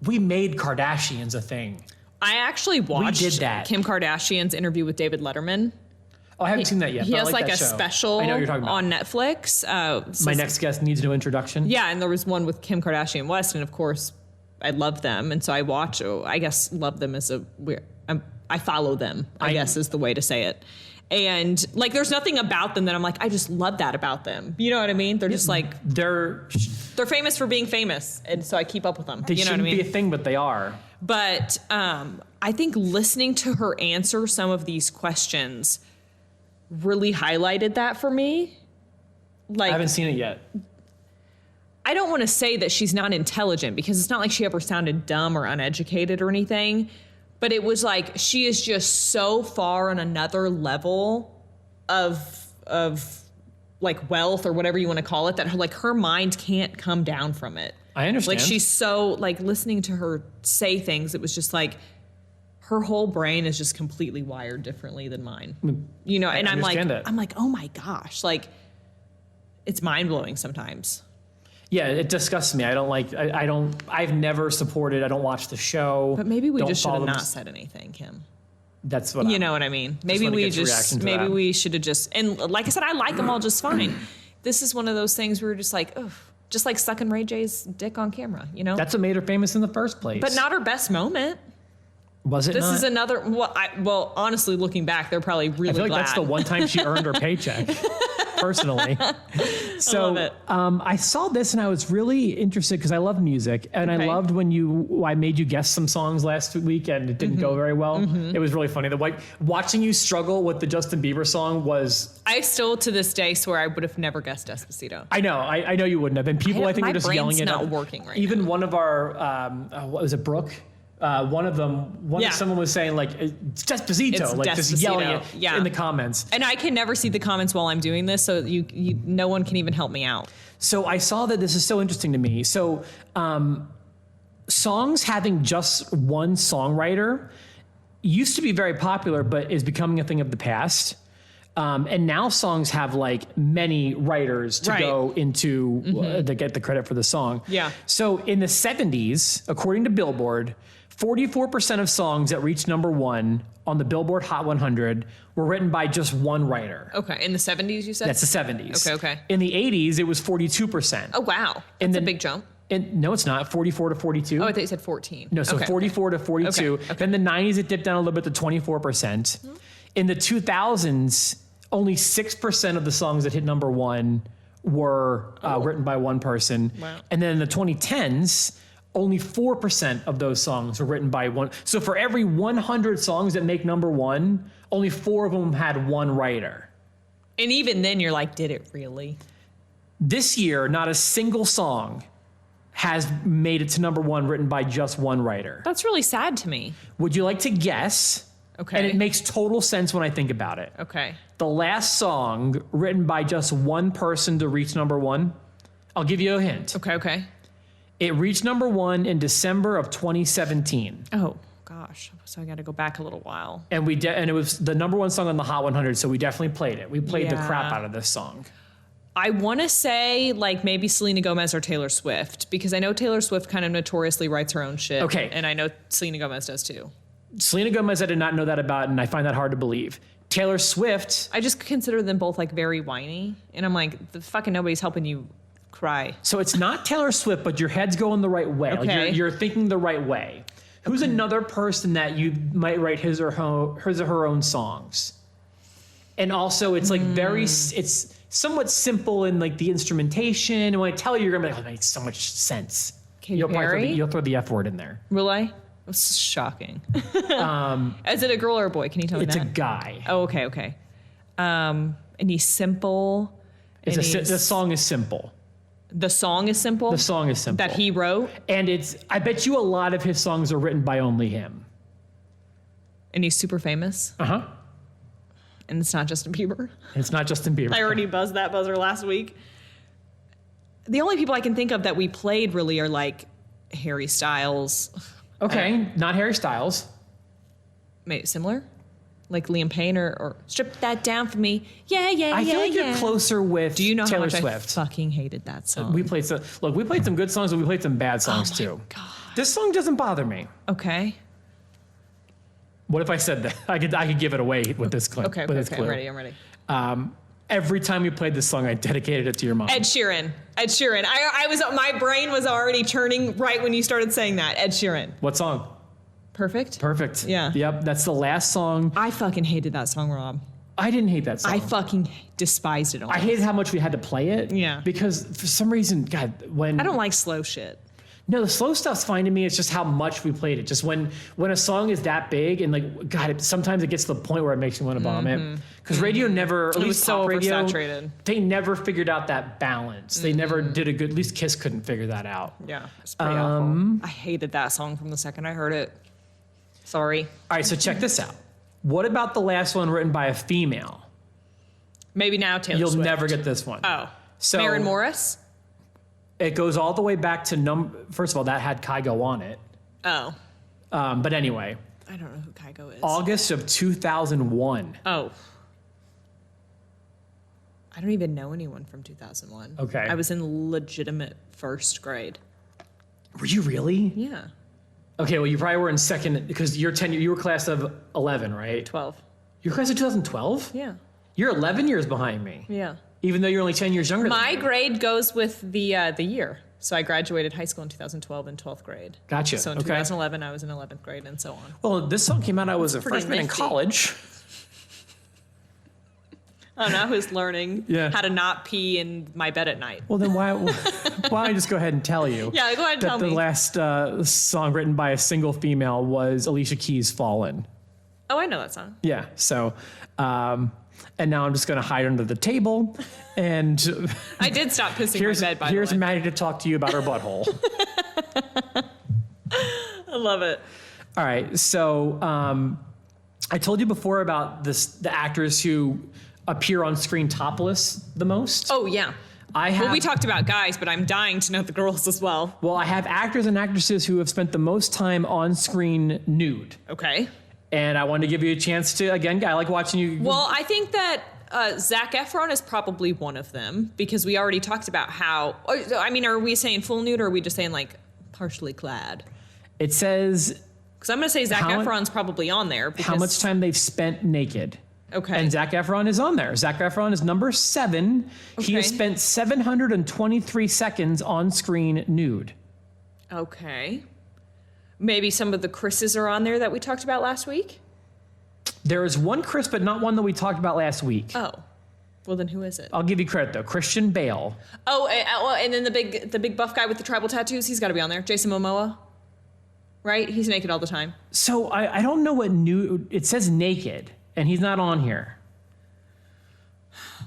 we made Kardashians a thing. I actually watched Kim Kardashian's interview with David Letterman. Oh, I haven't seen that yet. He has that a show. special I know what you're talking about. on Netflix. My next guest needs no introduction. Yeah, and there was one with Kim Kardashian West, and of course, I love them, and so I watch. I guess love them is I follow them. I guess is the way to say it. And there's nothing about them that I'm I just love that about them. You know what I mean? They're just they're famous for being famous, and so I keep up with them. They you know shouldn't what I mean? be a thing, but they are. But I think listening to her answer some of these questions really highlighted that for me. I haven't seen it yet. I don't want to say that she's not intelligent because it's not like she ever sounded dumb or uneducated or anything, but it was she is just so far on another level of wealth or whatever you want to call it that her mind can't come down from it. I understand. She's so listening to her say things, it was just her whole brain is just completely wired differently than mine. You know, and I'm oh my gosh, it's mind blowing sometimes. Yeah, it disgusts me. I don't I've never supported, I don't watch the show. But maybe we just should have not said anything, Kim. That's what you know what I mean? Maybe we should have just, and like I said, I like them all just fine. this is one of those things where we're just like, ugh, just like sucking Ray J's dick on camera, you know? That's what made her famous in the first place. But not her best moment. Was it This not? is another, well, honestly, looking back, they're probably really I feel like glad. that's the one time she earned her paycheck, personally. So I love it. I saw this and I was really interested because I love music. And I loved when I made you guess some songs last week and it didn't go very well. It was really funny. Watching you struggle with the Justin Bieber song was... I still, to this day, swear I would have never guessed Despacito. I know. I know you wouldn't have. And people, I think, were just yelling it My out. brain's not working right Even now. one of our, what was it, Brooke? Someone was saying like it's Despacito, It's like just yelling Despacito, it yeah. in the comments. And I can never see the comments while I'm doing this, so no one can even help me out. So I saw that this is so interesting to me. So songs having just one songwriter used to be very popular, but is becoming a thing of the past. And now songs have like many writers to go into to get the credit for the song. Yeah. So in the 70s, according to Billboard, 44% of songs that reached number one on the Billboard Hot 100 were written by just one writer. Okay, in the 70s, you said? That's the 70s. Okay. In the 80s, it was 42%. Oh, wow. That's a big jump. No, it's not. 44 to 42. Oh, I thought you said 14. No, so 44 to 42. Okay. Then the 90s, it dipped down a little bit to 24%. In the 2000s, only 6% of the songs that hit number one were written by one person. Wow. And then in the 2010s, only 4% of those songs were written by one. So for every 100 songs that make number one, only 4 of them had one writer. And even then, you're like, did it really? This year, not a single song has made it to number one written by just one writer. That's really sad to me. Would you like to guess? Okay. And it makes total sense when I think about it. Okay. The last song written by just one person to reach number one, I'll give you a hint. Okay. It reached number one in December of 2017. Oh, gosh. So I got to go back a little while. And and it was the number one song on the Hot 100, so we definitely played it. We played the crap out of this song. I want to say like maybe Selena Gomez or Taylor Swift, because I know Taylor Swift kind of notoriously writes her own shit. Okay. And I know Selena Gomez does too. Selena Gomez, I did not know that about, and I find that hard to believe. Taylor Swift. I just consider them both like very whiny. And I'm like, the fucking nobody's helping you cry. So it's not Taylor Swift, but your head's going the right way. Okay. Like you're thinking the right way. Who's another person that you might write his or her own songs? And also, it's like it's somewhat simple in like the instrumentation. And when I tell you, you're gonna be like, oh, that makes so much sense. Katy Perry? You'll throw the F word in there. Will I? That's shocking. Is it a girl or a boy? Can you tell me It's that? a guy. Oh, okay. And he's simple. The song is simple. The song is simple? The song is simple. That he wrote? And I bet you a lot of his songs are written by only him. And he's super famous? Uh-huh. And it's not Justin Bieber? It's not Justin Bieber. I already buzzed that buzzer last week. The only people I can think of that we played really are like Harry Styles. Okay, not Harry Styles. Maybe similar? Like Liam Payne or Strip That Down For Me. Yeah. I feel like you're closer with Do you know Taylor how much Swift. I fucking hated that song? We played some good songs, but we played some bad songs too. God. This song doesn't bother me. Okay. What if I said that? I could give it away with this clip. Okay, with this I'm clue. ready. Every time you played this song, I dedicated it to your mom. Ed Sheeran. My brain was already turning right when you started saying that. Ed Sheeran. What song? Perfect? Perfect. Yeah. Yep, that's the last song. I fucking hated that song, Rob. I didn't hate that song. I fucking despised it all. I hated how much we had to play it. Yeah. Because for some reason, God, when I don't like slow shit. No, the slow stuff's fine to me. It's just how much we played it. Just when a song is that big and like, God, sometimes it gets to the point where it makes me want to vomit. Because radio never, at It was least so pop radio, oversaturated. they never figured out that balance. They never did a good. At least Kiss couldn't figure that out. Yeah, it's pretty awful. I hated that song from the second I heard it. Sorry. All right, so check this out. What about the last one written by a female? Maybe now Taylor You'll Swift. never get this one. Oh. So Maren Morris? it goes all the way back to First of all, that had Kygo on it. Oh. But anyway, I don't know who Kygo is. August of 2001. Oh. I don't even know anyone from 2001. Okay. I was in legitimate first grade. Were you really? Yeah. Okay, well, you probably were in second because you were class of 11, right? 12. You're class of 2012? Yeah. You're 11 years behind me. Yeah. Even though you're only 10 years younger than My me. grade goes with the year. So I graduated high school in 2012 in 12th grade. Gotcha. So in Okay. 2011, I was in 11th grade and so on. Well, this song came out, I was a pretty freshman in nifty. college. Oh, now who's learning Yeah. how to not pee in my bed at night? Well, then why don't I just go ahead and tell you? Yeah, go ahead and that tell the me. last song written by a single female was Alicia Keys' Fallen. Oh, I know that song. Yeah. So, and now I'm just going to hide under the table. And I did stop pissing here's, my bed, by here's the way. Maddie to talk to you about her butthole. I love it. All right. So I told you before about the actors who appear on screen topless the most. Oh, yeah. Well, we talked about guys, but I'm dying to know the girls as well. Well, I have actors and actresses who have spent the most time on screen nude. Okay. And I wanted to give you a chance to, again, I like watching you. Well, I think that Zac Efron is probably one of them because we already talked about how. I mean, are we saying full nude or are we just saying like partially clad? It says Because I'm going to say Zac How- Efron's probably on there. Because, how much time they've spent naked. Okay. And Zac Efron is on there. Zac Efron is number 7. He has Okay. spent 723 seconds on screen nude. Okay. Maybe some of the Chris's are on there that we talked about last week? There is one Chris, but not one that we talked about last week. Oh. Well, then who is it? I'll give you credit though. Christian Bale. Oh, and then the big buff guy with the tribal tattoos, he's got to be on there. Jason Momoa. Right? He's naked all the time. So I don't know what nude, it says naked, and he's not on here.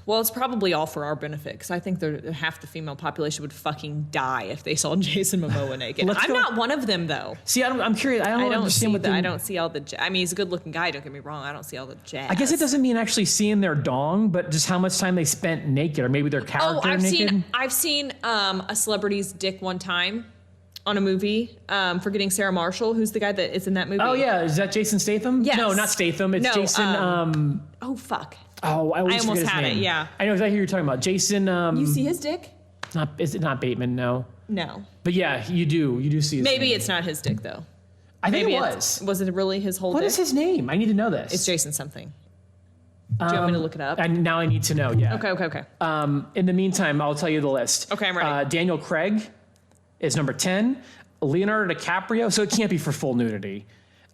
Well, it's probably all for our benefit because I think half the female population would fucking die if they saw Jason Momoa naked. Let's I'm go- not one of them though. See, I'm curious. I don't understand what I don't see all the. I mean, he's a good-looking guy. Don't get me wrong. I don't see all the jazz. I guess it doesn't mean actually seeing their dong, but just how much time they spent naked, or maybe their character Oh, naked. I've seen a celebrity's dick one time on a movie. Forgetting Sarah Marshall, who's the guy that is in that movie. Oh yeah, is that Jason Statham? Yes. No, not Statham. It's No, Jason. Oh fuck. Oh, I always I almost forget his had it, name. yeah. I know exactly who you're talking about. Jason. You see his dick? Is it not Bateman? No. No. But yeah, you do. You do see his Maybe name. it's not his dick though. I think Maybe it it's- was. Was it really his whole What dick? is his name? I need to know this. It's Jason something. Do you want me to look it up? And now I need to know. Yeah. Okay. In the meantime, I'll tell you the list. Okay, I'm ready. Daniel Craig is number 10. Leonardo DiCaprio, so it can't be for full nudity.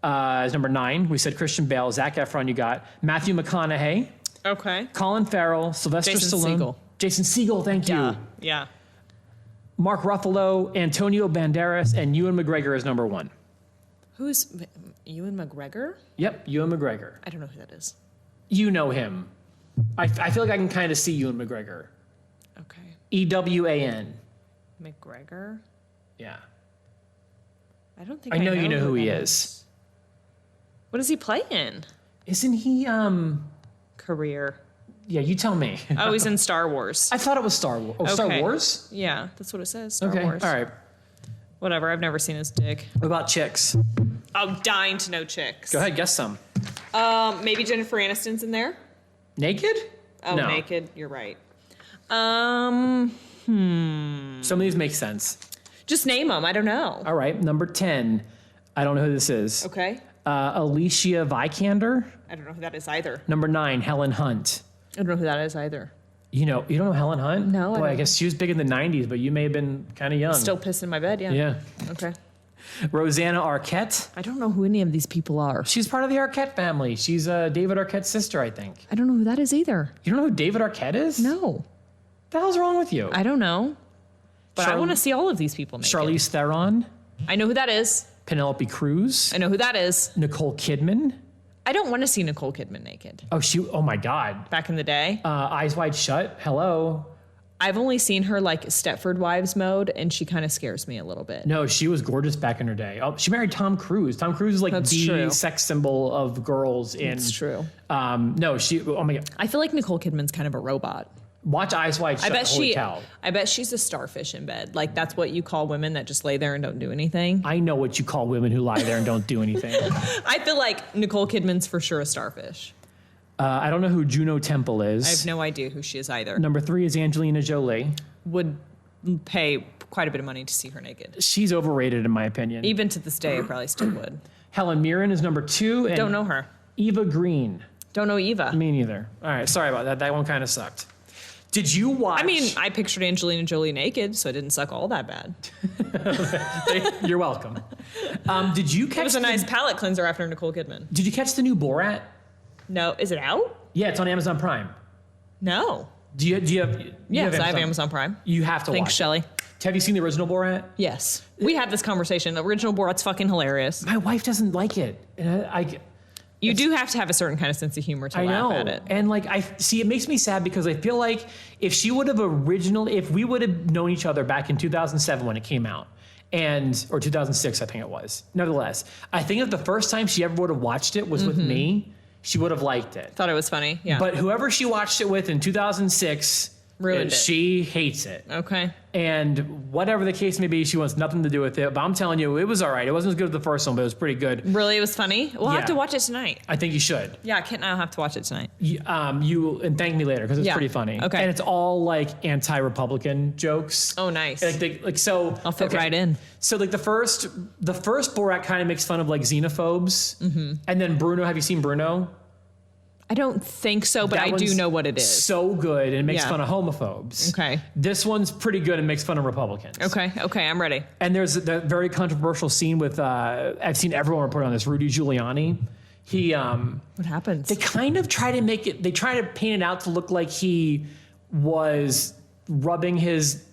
Is number 9. We said Christian Bale, Zac Efron. You got Matthew McConaughey, Okay. Colin Farrell, Sylvester Jason Stallone, Segel. Jason Segel. Thank you. Yeah. Mark Ruffalo, Antonio Banderas, and Ewan McGregor is number 1. Who's Ewan McGregor? Yep, Ewan McGregor. I don't know who that is. You know him. I feel like I can kind of see Ewan McGregor. Okay. EWAN. McGregor? Yeah. I don't think I know you know who he that is. What does he play in? Isn't he? Career. Yeah, you tell me. Oh, he's in Star Wars. I thought it was Star Wars. Oh, Star Okay. Wars? Yeah, that's what it says. Star Okay. Wars. All right. Whatever. I've never seen his dick. What about chicks? I'm dying to know chicks. Go ahead, guess some. Maybe Jennifer Aniston's in there. Naked? Oh, No. naked. You're right. Some of these make sense. Just name them. I don't know. All right, number 10. I don't know who this is. Okay. Alicia Vikander. I don't know who that is either. Number 9, Helen Hunt. I don't know who that is either. You don't know Helen Hunt? No, I Boy, I don't. guess she was big in the 90s, but you may have been kind of young. Still pissing my bed. Yeah. Yeah. Okay. Rosanna Arquette. I don't know who any of these people are. She's part of the Arquette family. She's David Arquette's sister, I think. I don't know who that is either. You don't know who David Arquette is? No. What the hell's wrong with you? I don't know. But I Charl- want to see all of these people naked. Charlize Theron, I know who that is. Penelope Cruz, I know who that is. Nicole Kidman. I don't want to see Nicole Kidman naked. Oh my God. Back in the day, Eyes Wide Shut. Hello. I've only seen her like Stepford Wives mode, and she kind of scares me a little bit. No, she was gorgeous back in her day. Oh, she married Tom Cruise. Tom Cruise is like That's the true. sex symbol of girls in. It's true. No, she. Oh my God. I feel like Nicole Kidman's kind of a robot. Watch Eyes Wide Shut. Holy cow. I bet she's a starfish in bed. Like that's what you call women that just lay there and don't do anything. I know what you call women who lie there and don't do anything. I feel like Nicole Kidman's for sure a starfish. I don't know who Juno Temple is. I have no idea who she is either. Number 3 is Angelina Jolie. Would pay quite a bit of money to see her naked. She's overrated in my opinion. Even to this day, I probably still would. Helen Mirren is number 2. And Don't know her. Eva Green. Don't know Eva. Me neither. All right, sorry about that. That one kind of sucked. Did you watch? I mean, I pictured Angelina Jolie naked, so it didn't suck all that bad. You're welcome. Did you catch? It was a nice palate cleanser after Nicole Kidman. Did you catch the new Borat? No, is it out? Yeah, it's on Amazon Prime. No. Do you have? Yes, I have Amazon Prime. You have to watch. Thanks, Shelley. Have you seen the original Borat? Yes. We had this conversation. The original Borat's fucking hilarious. My wife doesn't like it. And You do have to have a certain kind of sense of humor to laugh at it. And like, it makes me sad because I feel like if we would have known each other back in 2007 when it came out, or 2006, I think it was. Nevertheless, I think if the first time she ever would have watched it was with me, she would have liked it. Thought it was funny. Yeah. But whoever she watched it with in 2006, ruined it. She hates it. Okay. And whatever the case may be, she wants nothing to do with it. But I'm telling you, it was all right. It wasn't as good as the first one, but it was pretty good. Really, it was funny? We'll have to watch it tonight. I think you should. Yeah, Kit and I'll have to watch it tonight. And thank me later because it's pretty funny. Okay. And it's all like anti-Republican jokes. Oh, nice. So I'll fit right in. So like the first Borat kind of makes fun of like xenophobes, and then Bruno. Have you seen Bruno? I don't think so, but I do know what it is. So good, and it makes fun of homophobes. Okay. This one's pretty good and makes fun of Republicans. Okay, I'm ready. And there's the very controversial scene with, I've seen everyone report on this, Rudy Giuliani. What happens? They kind of try to paint it out to look like he was rubbing his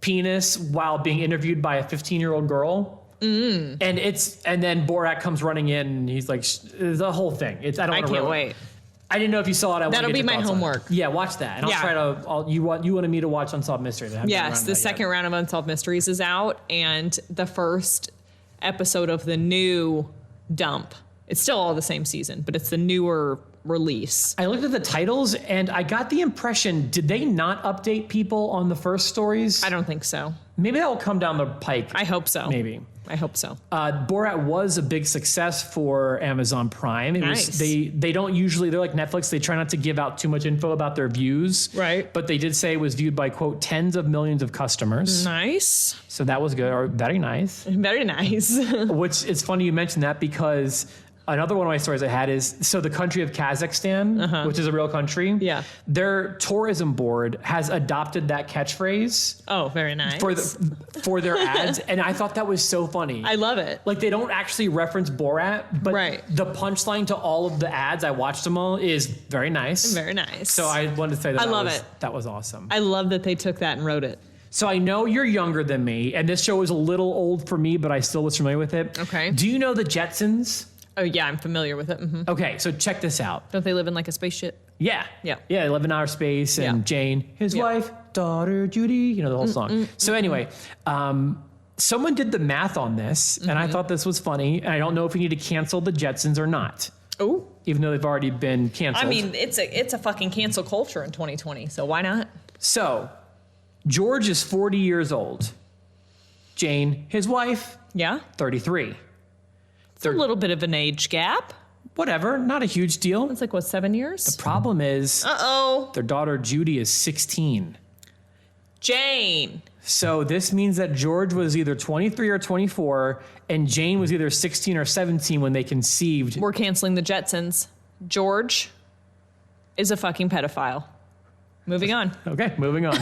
penis while being interviewed by a 15-year-old girl. And then Borat comes running in and he's like, the whole thing. I can't wait. I didn't know if you saw it. That'll be my homework. Yeah, watch that. And I'll try to. You wanted me to watch Unsolved Mysteries. Yes, the second round of Unsolved Mysteries is out, and the first episode of the new dump. It's still all the same season, but it's the newer release. I looked at the titles, and I got the impression: did they not update people on the first stories? I don't think so. Maybe that will come down the pike. I hope so. Maybe. I hope so. Borat was a big success for Amazon Prime. Nice. They don't usually, they're like Netflix, they try not to give out too much info about their views. Right. But they did say it was viewed by, quote, tens of millions of customers. Nice. So that was good, or very nice. Very nice. Which, it's funny you mentioned that because another one of my stories I had is, so the country of Kazakhstan, which is a real country, their tourism board has adopted that catchphrase. Oh, very nice. For their ads, and I thought that was so funny. I love it. Like, they don't actually reference Borat, but the punchline to all of the ads, I watched them all, is very nice. Very nice. So I wanted to say that. I love it. That was awesome. I love that they took that and wrote it. So I know you're younger than me, and this show was a little old for me, but I still was familiar with it. Okay. Do you know the Jetsons? Oh, yeah, I'm familiar with it. Mm-hmm. Okay, so check this out. Don't they live in like a spaceship? Yeah. Yeah. Yeah, they live in outer space, and Jane, his wife, daughter, Judy, you know, the whole song. So anyway, someone did the math on this, and I thought this was funny, and I don't know if we need to cancel the Jetsons or not. Oh. Even though they've already been canceled. I mean, it's a fucking cancel culture in 2020, so why not? So, George is 40 years old. Jane, his wife, 33. It's a little bit of an age gap. Whatever, not a huge deal. It's like, what, 7 years? The problem is, their daughter Judy is 16. Jane. So this means that George was either 23 or 24, and Jane was either 16 or 17 when they conceived. We're canceling the Jetsons. George is a fucking pedophile. Moving on. Okay, moving on.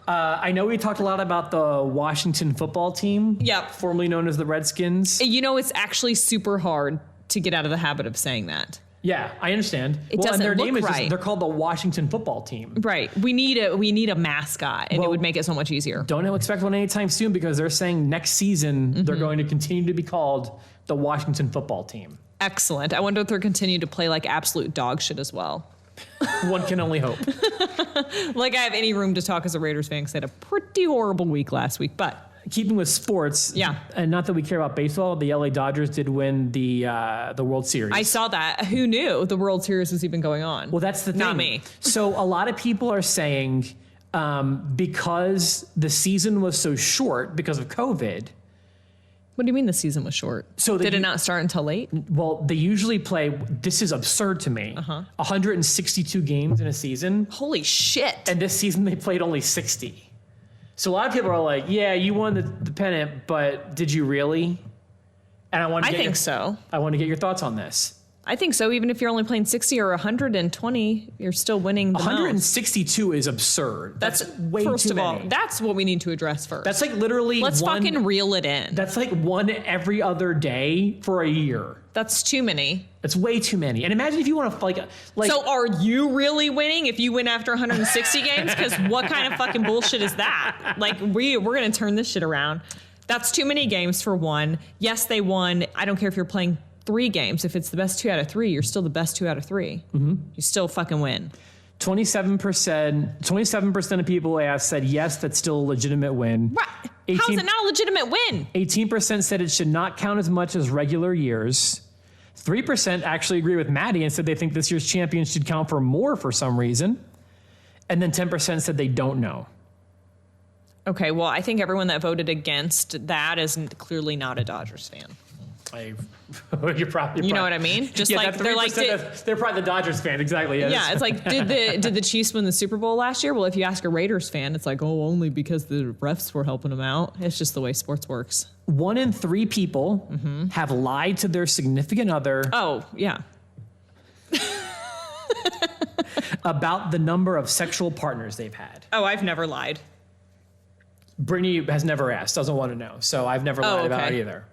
I know we talked a lot about the Washington football team. Yep. Formerly known as the Redskins. You know, it's actually super hard to get out of the habit of saying that. Yeah, I understand. It doesn't and their look name is right. they're called the Washington football team. Right. We need a mascot, and it would make it so much easier. Don't expect one anytime soon because they're saying next season they're going to continue to be called the Washington football team. Excellent. I wonder if they'll continue to play like absolute dog shit as well. One can only hope. Like I have any room to talk as a Raiders fan because they had a pretty horrible week last week. But keeping with sports, yeah, and not that we care about baseball, the LA Dodgers did win the World Series. I saw that. Who knew the World Series was even going on? Well, that's the thing. Not me. So a lot of people are saying because the season was so short because of COVID. What do you mean the season was short? So did it not start until late? Well, they usually play, this is absurd to me, 162 games in a season. Holy shit. And this season they played only 60. So a lot of people are like, yeah, you won the pennant, but did you really? And I want to get your thoughts on this. I think so. Even if you're only playing 60 or 120, you're still winning the 162 most. is absurd. That's way first too of all, many. that's what we need to address first. That's like literally Let's fucking reel it in. That's like one every other day for a year. That's too many. It's way too many. And imagine if you want to like. So are you really winning if you win after 160 games? Because what kind of fucking bullshit is that? Like we're gonna turn this shit around. That's too many games for one. Yes, they won. I don't care if you're playing 3 games. If it's the best 2 out of 3, you're still the best 2 out of 3. Mm-hmm. You still fucking win. 27% of people asked said yes, that's still a legitimate win. Right. How is it not a legitimate win? 18% said it should not count as much as regular years. 3% actually agree with Maddie and said they think this year's champion should count for more for some reason. And then 10% said they don't know. Okay, well, I think everyone that voted against that is clearly not a Dodgers fan. You're probably. You know what I mean? Just like they're like they're probably the Dodgers fan, exactly. Yes. Yeah, it's like did the Chiefs win the Super Bowl last year? Well, if you ask a Raiders fan, it's like only because the refs were helping them out. It's just the way sports works. 1 in 3 people have lied to their significant other. Oh yeah. About the number of sexual partners they've had. Oh, I've never lied. Brittany has never asked, doesn't want to know, so I've never lied about it either.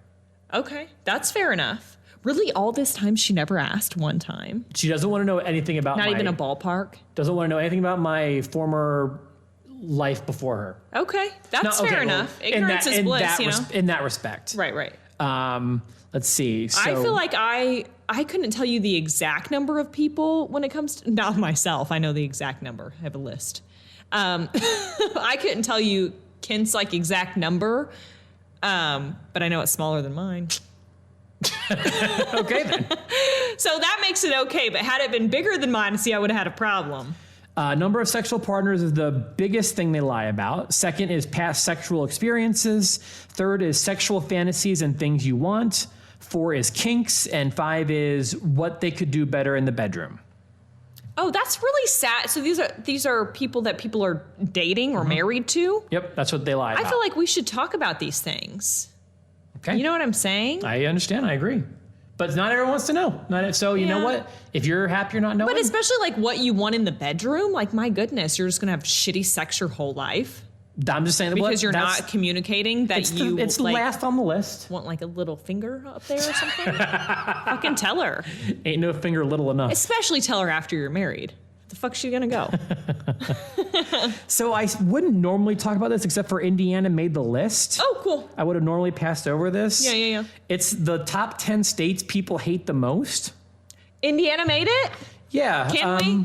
Okay, that's fair enough. Really, all this time she never asked one time. She doesn't want to know anything about Not even a ballpark? Doesn't want to know anything about my former life before her. Okay, that's fair enough. Ignorance is bliss, you know? In that respect. Right. Let's see. So, I feel like I couldn't tell you the exact number of people when it comes to... Not myself, I know the exact number. I have a list. I couldn't tell you Kent's like exact number, but I know it's smaller than mine. Okay, then. So that makes it okay, but had it been bigger than mine, see, I would have had a problem. Number of sexual partners is the biggest thing they lie about. Second is past sexual experiences. Third is sexual fantasies and things you want. 4 is kinks, and 5 is what they could do better in the bedroom. Oh, that's really sad. So these are people that people are dating or married to? Yep, that's what they lie about. I feel like we should talk about these things. Okay. You know what I'm saying? I understand. I agree. But not everyone wants to know. So you know what? If you're happy you're not knowing. But especially like what you want in the bedroom, like my goodness, you're just going to have shitty sex your whole life. I'm just saying because you're not communicating that it's like, last on the list. Want like a little finger up there or something? Fucking tell her. Ain't no finger little enough. Especially tell her after you're married. The fuck's she gonna go? So I wouldn't normally talk about this except for Indiana made the list. Oh, cool. I would have normally passed over this. Yeah. It's the top 10 states people hate the most. Indiana made it? Yeah. Can we?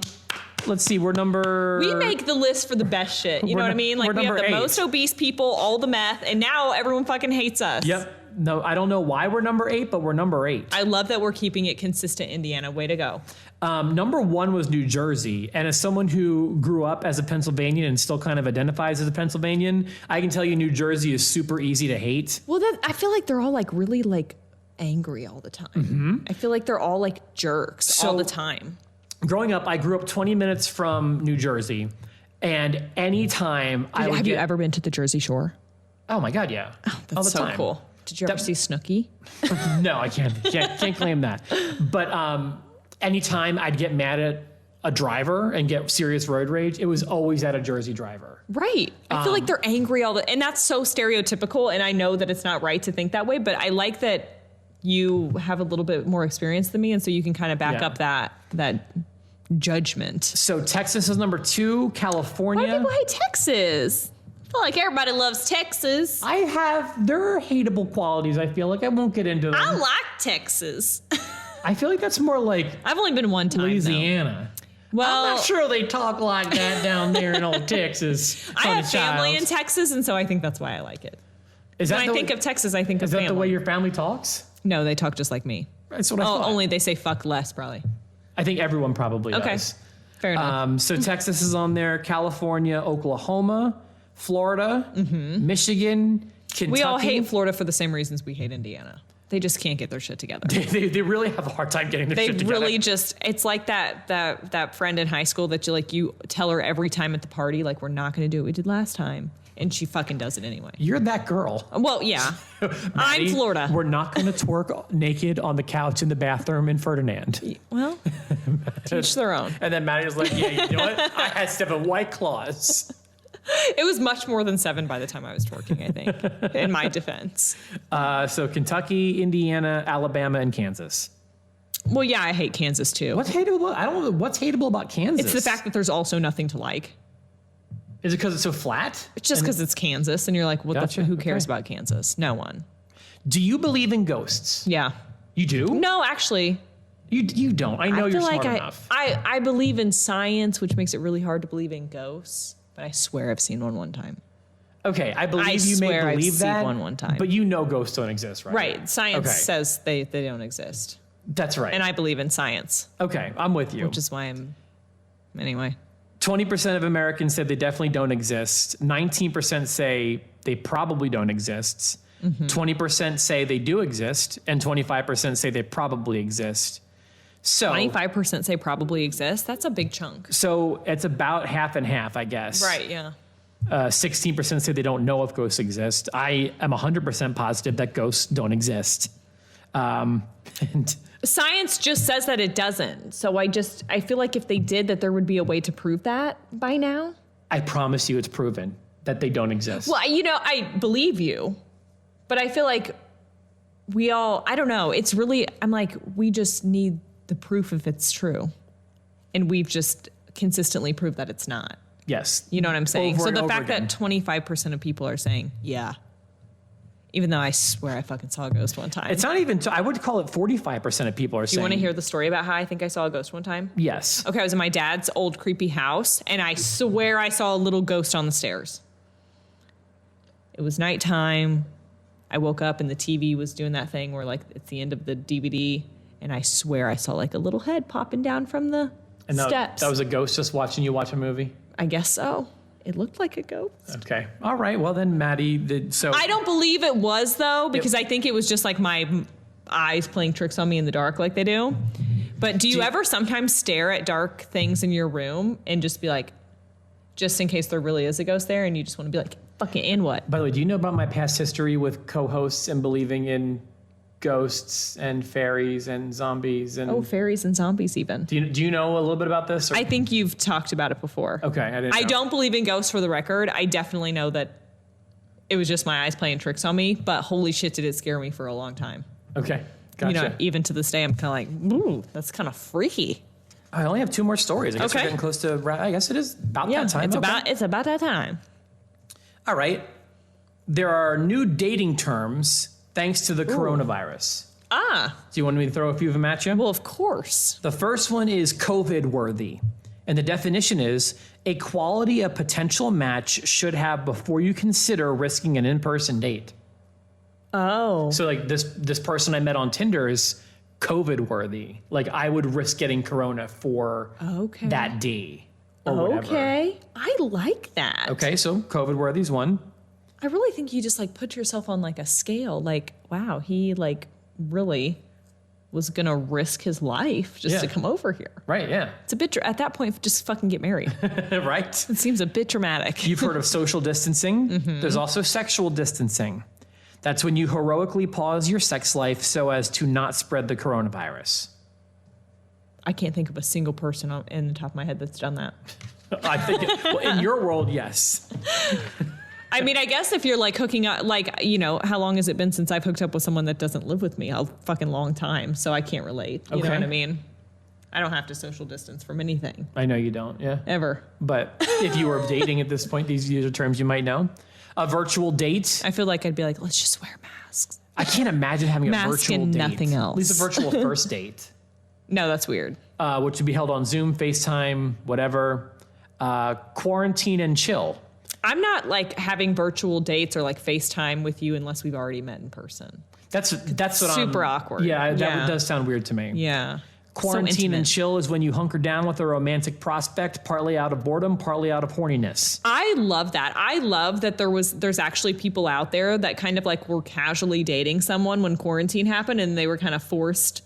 Let's see, we make the list for the best shit. You know what I mean? Like we have the 8. most obese people, all the meth, and now everyone fucking hates us. Yep. No, I don't know why we're number 8, but we're number 8. I love that we're keeping it consistent, Indiana. Way to go. Number 1 was New Jersey. And as someone who grew up as a Pennsylvanian and still kind of identifies as a Pennsylvanian, I can tell you New Jersey is super easy to hate. Well, I feel like they're all like really like angry all the time. Mm-hmm. I feel like they're all like jerks all the time. Growing up, I grew up 20 minutes from New Jersey. And anytime Have you ever been to the Jersey Shore? Oh my God, yeah. Oh, that's all the time. Cool. Did you ever see Snooki? No, I can't claim that. But anytime I'd get mad at a driver and get serious road rage, it was always at a Jersey driver. Right. I feel like they're angry and that's so stereotypical, and I know that it's not right to think that way, but I like that you have a little bit more experience than me, and so you can kind of back up that judgment. So Texas is number 2, California. Why do people hate Texas? I feel like everybody loves Texas. There are hateable qualities, I feel like. I won't get into them. I like Texas. I feel like that's more like I've only been one time, Louisiana. Well, I'm not sure they talk like that down there in old Texas. I have family in Texas, and so I think that's why I like it. When I think of Texas, I think of family. Is that the way your family talks? No, they talk just like me. That's what I thought. Only they say fuck less, probably. I think everyone probably does. Fair enough. So Texas is on there, California, Oklahoma, Florida, Michigan, Kentucky. We all hate Florida for the same reasons we hate Indiana. They just can't get their shit together. They really have a hard time getting their shit together. They really it's like that friend in high school that you tell her every time at the party, like, we're not going to do what we did last time. And she fucking does it anyway. You're that girl. Well, yeah. Maddie, I'm Florida. We're not going to twerk naked on the couch in the bathroom in Ferdinand. Well, teach their own. And then Maddie was like, yeah, you know what? I had 7 White Claws. It was much more than 7 by the time I was twerking, I think, in my defense. So Kentucky, Indiana, Alabama, and Kansas. Well, yeah, I hate Kansas too. What's hateable? I don't know. What's hateable about Kansas? It's the fact that there's also nothing to like. Is it because it's so flat? It's just because it's Kansas, and you're like, what Gotcha. who cares about Kansas? No one. Do you believe in ghosts? Yeah. You do? No, actually. You don't. I know I you're feel smart like enough. I believe in science, which makes it really hard to believe in ghosts. But I swear I've seen one time. Okay, I believe you may swear I've believe seen that. one time. But you know ghosts don't exist, right? Right. Science Okay. says they don't exist. That's right. And I believe in science, Okay, I'm with you. which is why I'm... Anyway. 20% of Americans said they definitely don't exist. 19% say they probably don't exist. 20% say they do exist. And 25% say they probably exist. So 25% say probably exist. That's a big chunk. So it's about half and half, I guess. Right, yeah. 16% say they don't know if ghosts exist. I am 100% positive that ghosts don't exist. And Science just says that it doesn't. So I feel like if they did, that there would be a way to prove that by now. I promise you it's proven that they don't exist. Well, I believe you, but I feel like I don't know. It's really, I'm like, we just need the proof if it's true. And we've just consistently proved that it's not. Yes. You know what I'm saying? Over So and the over fact again. that 25% of people are saying, yeah, even though I swear I fucking saw a ghost one time. It's not even, I would call it 45% of people are saying. You want to hear the story about how I think I saw a ghost one time? Yes. Okay, I was in my dad's old creepy house, and I swear I saw a little ghost on the stairs. It was nighttime. I woke up, and the TV was doing that thing where, like, it's the end of the DVD, and I swear I saw, like, a little head popping down from the steps. That was a ghost just watching you watch a movie? I guess so. It looked like a ghost. Okay. All right. Well, then, Maddie, I don't believe it was, though, because I think it was just, like, my eyes playing tricks on me in the dark like they do. But do you ever sometimes stare at dark things in your room and just be like, just in case there really is a ghost there, and you just want to be like, fucking, and what? By the way, do you know about my past history with co-hosts and believing in ghosts and fairies and zombies? And Oh, fairies and zombies even. do you know a little bit about this? Or? I think you've talked about it before. Okay, I didn't know. I don't believe in ghosts for the record. I definitely know that it was just my eyes playing tricks on me, but holy shit, did it scare me for a long time. Okay, gotcha. You know, even to this day, I'm kind of like, ooh, that's kind of freaky. I only have 2 more stories. I guess we're Okay. getting close to, I guess it is about Yeah, that time. it's about that time. All right. There are new dating terms thanks to the coronavirus. Ah, Do you want me to throw a few of them at you? well, of course. The first one is COVID worthy. And the definition is a quality a potential match should have before you consider risking an in-person date. Oh. So like this person I met on Tinder is COVID worthy. Like I would risk getting corona for Okay. that D or whatever. Okay. I like that. Okay, so COVID worthy is one. I really think you just like put yourself on like a scale. Like, wow, he like really was going to risk his life just to Yeah. come over here. Right, yeah. It's a bit, at that point, just fucking get married. Right? It seems a bit dramatic. You've heard of social distancing. Mm-hmm. There's also sexual distancing. That's when you heroically pause your sex life so as to not spread the coronavirus. I can't think of a single person in the top of my head that's done that. I think, well, in your world, yes. I mean, I guess if you're like hooking up, like, you know, how long has it been since I've hooked up with someone that doesn't live with me? A fucking long time. So I can't relate. You know Okay. what I mean? I don't have to social distance from anything, I know you don't, yeah. ever. But if you were dating at this point, these are terms you might know. A virtual date. I feel like I'd be like, let's just wear masks. I can't imagine having a Mask virtual and date. nothing else. At least a virtual first date, No, that's weird. which would be held on Zoom, FaceTime, whatever. Quarantine and chill. I'm not like having virtual dates or like FaceTime with you unless we've already met in person. That's what I'm... Super awkward. Yeah, that Yeah. does sound weird to me. Yeah. Quarantine So and intimate. chill is when you hunker down with a romantic prospect, partly out of boredom, partly out of horniness. I love that. I love that there's actually people out there that kind of like were casually dating someone when quarantine happened and they were kind of forced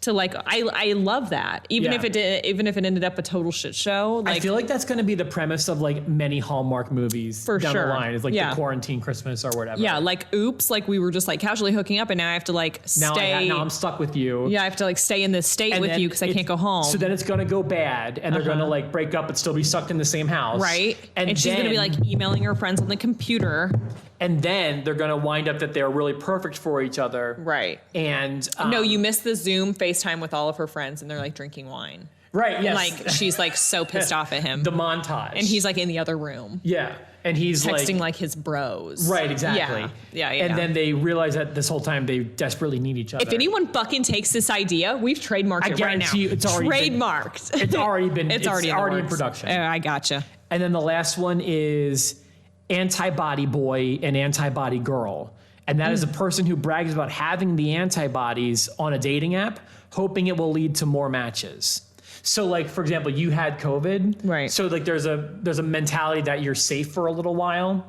to like, I love that. Even if it ended up a total shit show. Like, I feel like that's going to be the premise of like many Hallmark movies for down sure. the line. Is like the quarantine Christmas or whatever. Yeah, like oops, like we were just like casually hooking up, and now I have to like stay. Now I'm stuck with you. Yeah, I have to like stay in this state with you because I can't go home. So then it's going to go bad, and they're going to like break up but still be sucked in the same house. Right. And she's going to be like emailing her friends on the computer. And then they're going to wind up that they're really perfect for each other. Right. And no, you missed the Zoom FaceTime with all of her friends, and they're like drinking wine. Right. Yes. Like she's like so pissed off at him. The montage. And he's like in the other room. Yeah. And he's texting like his bros. Right. Exactly. Yeah. And then they realize that this whole time they desperately need each other. If anyone fucking takes this idea, we've trademarked it right now. It's already trademarked. It's already been. It's already in production. I gotcha. And then the last one is antibody boy and antibody girl. And that is a person who brags about having the antibodies on a dating app, hoping it will lead to more matches. So like, for example, you had COVID. Right. So like there's a mentality that you're safe for a little while.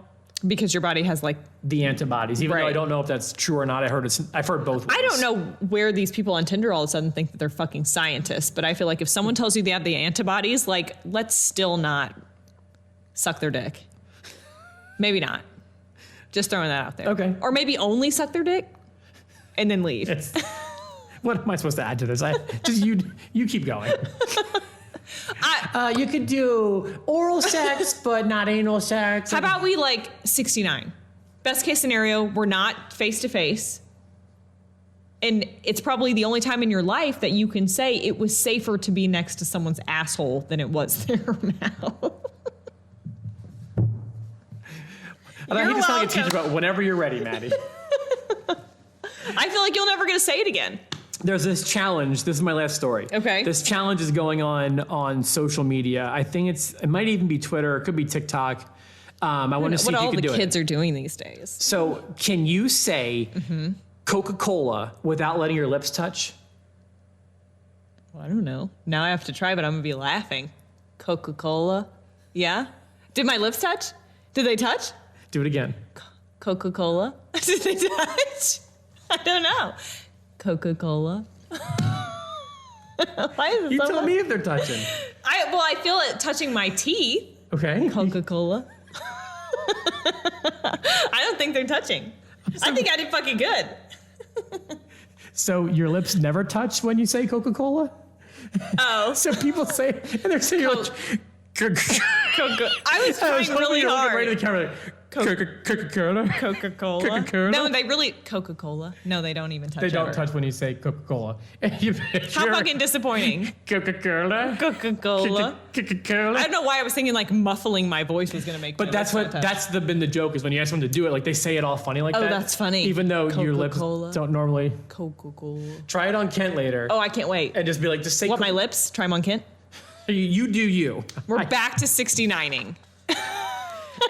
Because your body has like the antibodies, even though I don't know if that's true or not. I've heard both ways. I don't know where these people on Tinder all of a sudden think that they're fucking scientists, but I feel like if someone tells you they have the antibodies, like let's still not suck their dick. Maybe not. Just throwing that out there. Okay. Or maybe only suck their dick and then leave. What am I supposed to add to this? You keep going. You could do oral sex, but not anal sex. How about we like 69? Best case scenario, we're not face to face. And it's probably the only time in your life that you can say it was safer to be next to someone's asshole than it was their mouth. And I hate to sound like a teacher, but whenever you're ready, Maddie. I feel like you'll never get to say it again. There's this challenge. This is my last story. Okay. This challenge is going on social media. I think it might even be Twitter. It could be TikTok. I want to see if you can do it. What all the kids are doing these days. So can you say Coca-Cola without letting your lips touch? Well, I don't know. Now I have to try, but I'm going to be laughing. Coca-Cola. Yeah? Did my lips touch? Did they touch? Do it again. Coca-Cola. Did they touch? I don't know. Coca-Cola. Why is it You tell me if they're touching. I feel it touching my teeth. Okay. Coca-Cola. I don't think they're touching. I think I did fucking good. So your lips never touch when you say Coca-Cola? Oh. So people say, and they're saying, I was trying really hard. Right to the camera. Coca-Cola. Coca-Cola. Coca-Cola. No, they really Coca-Cola. No, they don't even touch. They don't touch when you say Coca-Cola. How fucking disappointing. Coca-Cola. Coca-Cola. Coca-Cola. I don't know why I was thinking like muffling my voice was gonna make. But that's been the joke is when you ask them to do it, like they say it all funny like that. Oh, that's funny. Even though your lips don't normally. Coca-Cola. Try it on Kent later. Oh, I can't wait. And just be like, just say. What, my lips? Try them on Kent? You do you. We're back to 69ing.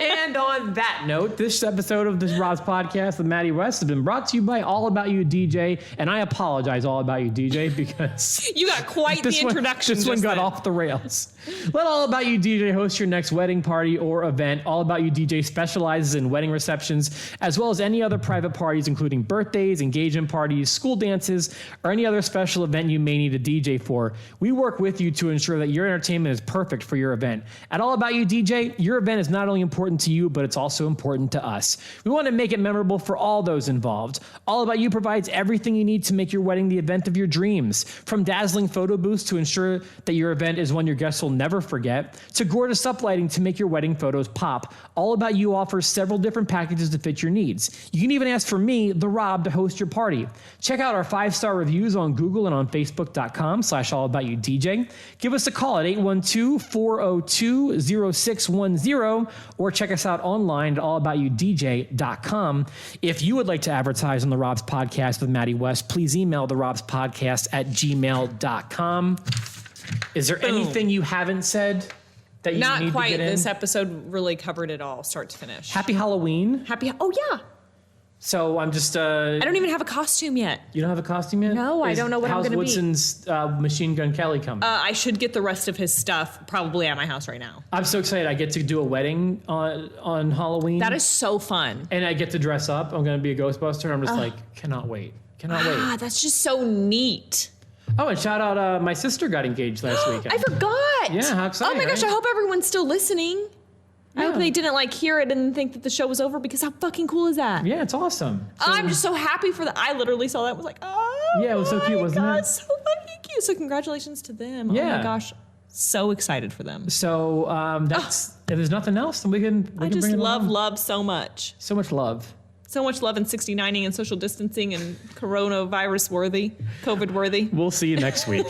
And on that note, this episode of this Rob's podcast with Maddie West has been brought to you by All About You DJ. And I apologize, All About You DJ, because you got quite the introduction. This one got off the rails. Let All About You DJ host your next wedding party or event. All About You DJ specializes in wedding receptions, as well as any other private parties, including birthdays, engagement parties, school dances, or any other special event you may need a DJ for. We work with you to ensure that your entertainment is perfect for your event. At All About You DJ, your event is not only important to you, but it's also important to us. We want to make it memorable for all those involved. All About You provides everything you need to make your wedding the event of your dreams. From dazzling photo booths to ensure that your event is one your guests will never forget, to gorgeous uplighting to make your wedding photos pop. All About You offers several different packages to fit your needs. You can even ask for me, the Rob, to host your party. Check out our 5-star reviews on Google and on Facebook.com/allaboutyoudj. Give us a call at 812-402-0610 or check us out online at allaboutyoudj.com. If you would like to advertise on the Rob's Podcast with Maddie West, please email the Rob's Podcast at gmail.com. Is there anything you haven't said that you Not need quite. to get in? This episode really covered it all, start to finish. Happy Halloween. Oh, yeah. So I'm just... I don't even have a costume yet. You don't have a costume yet? No, I don't know what I'm going to be. How's Woodson's Machine Gun Kelly coming? I should get the rest of his stuff probably at my house right now. I'm so excited. I get to do a wedding on Halloween. That is so fun. And I get to dress up. I'm going to be a Ghostbuster. I'm just like, cannot wait. Cannot wait. That's just so neat. Oh, and shout out, my sister got engaged last weekend. I forgot. Yeah, how exciting, Oh my gosh, right? I hope everyone's still listening. I hope they didn't like hear it and think that the show was over, because how fucking cool is that? Yeah, it's awesome. So, I'm just so happy for that. I literally saw that and was like, oh, Yeah, it was so cute, wasn't it? so fucking cute. So congratulations to them. Oh Yeah. my gosh, so excited for them. So that's if there's nothing else, then we can I just bring it love along. love so much. So much love. So much love and 69ing and social distancing and coronavirus worthy, COVID worthy. We'll see you next week.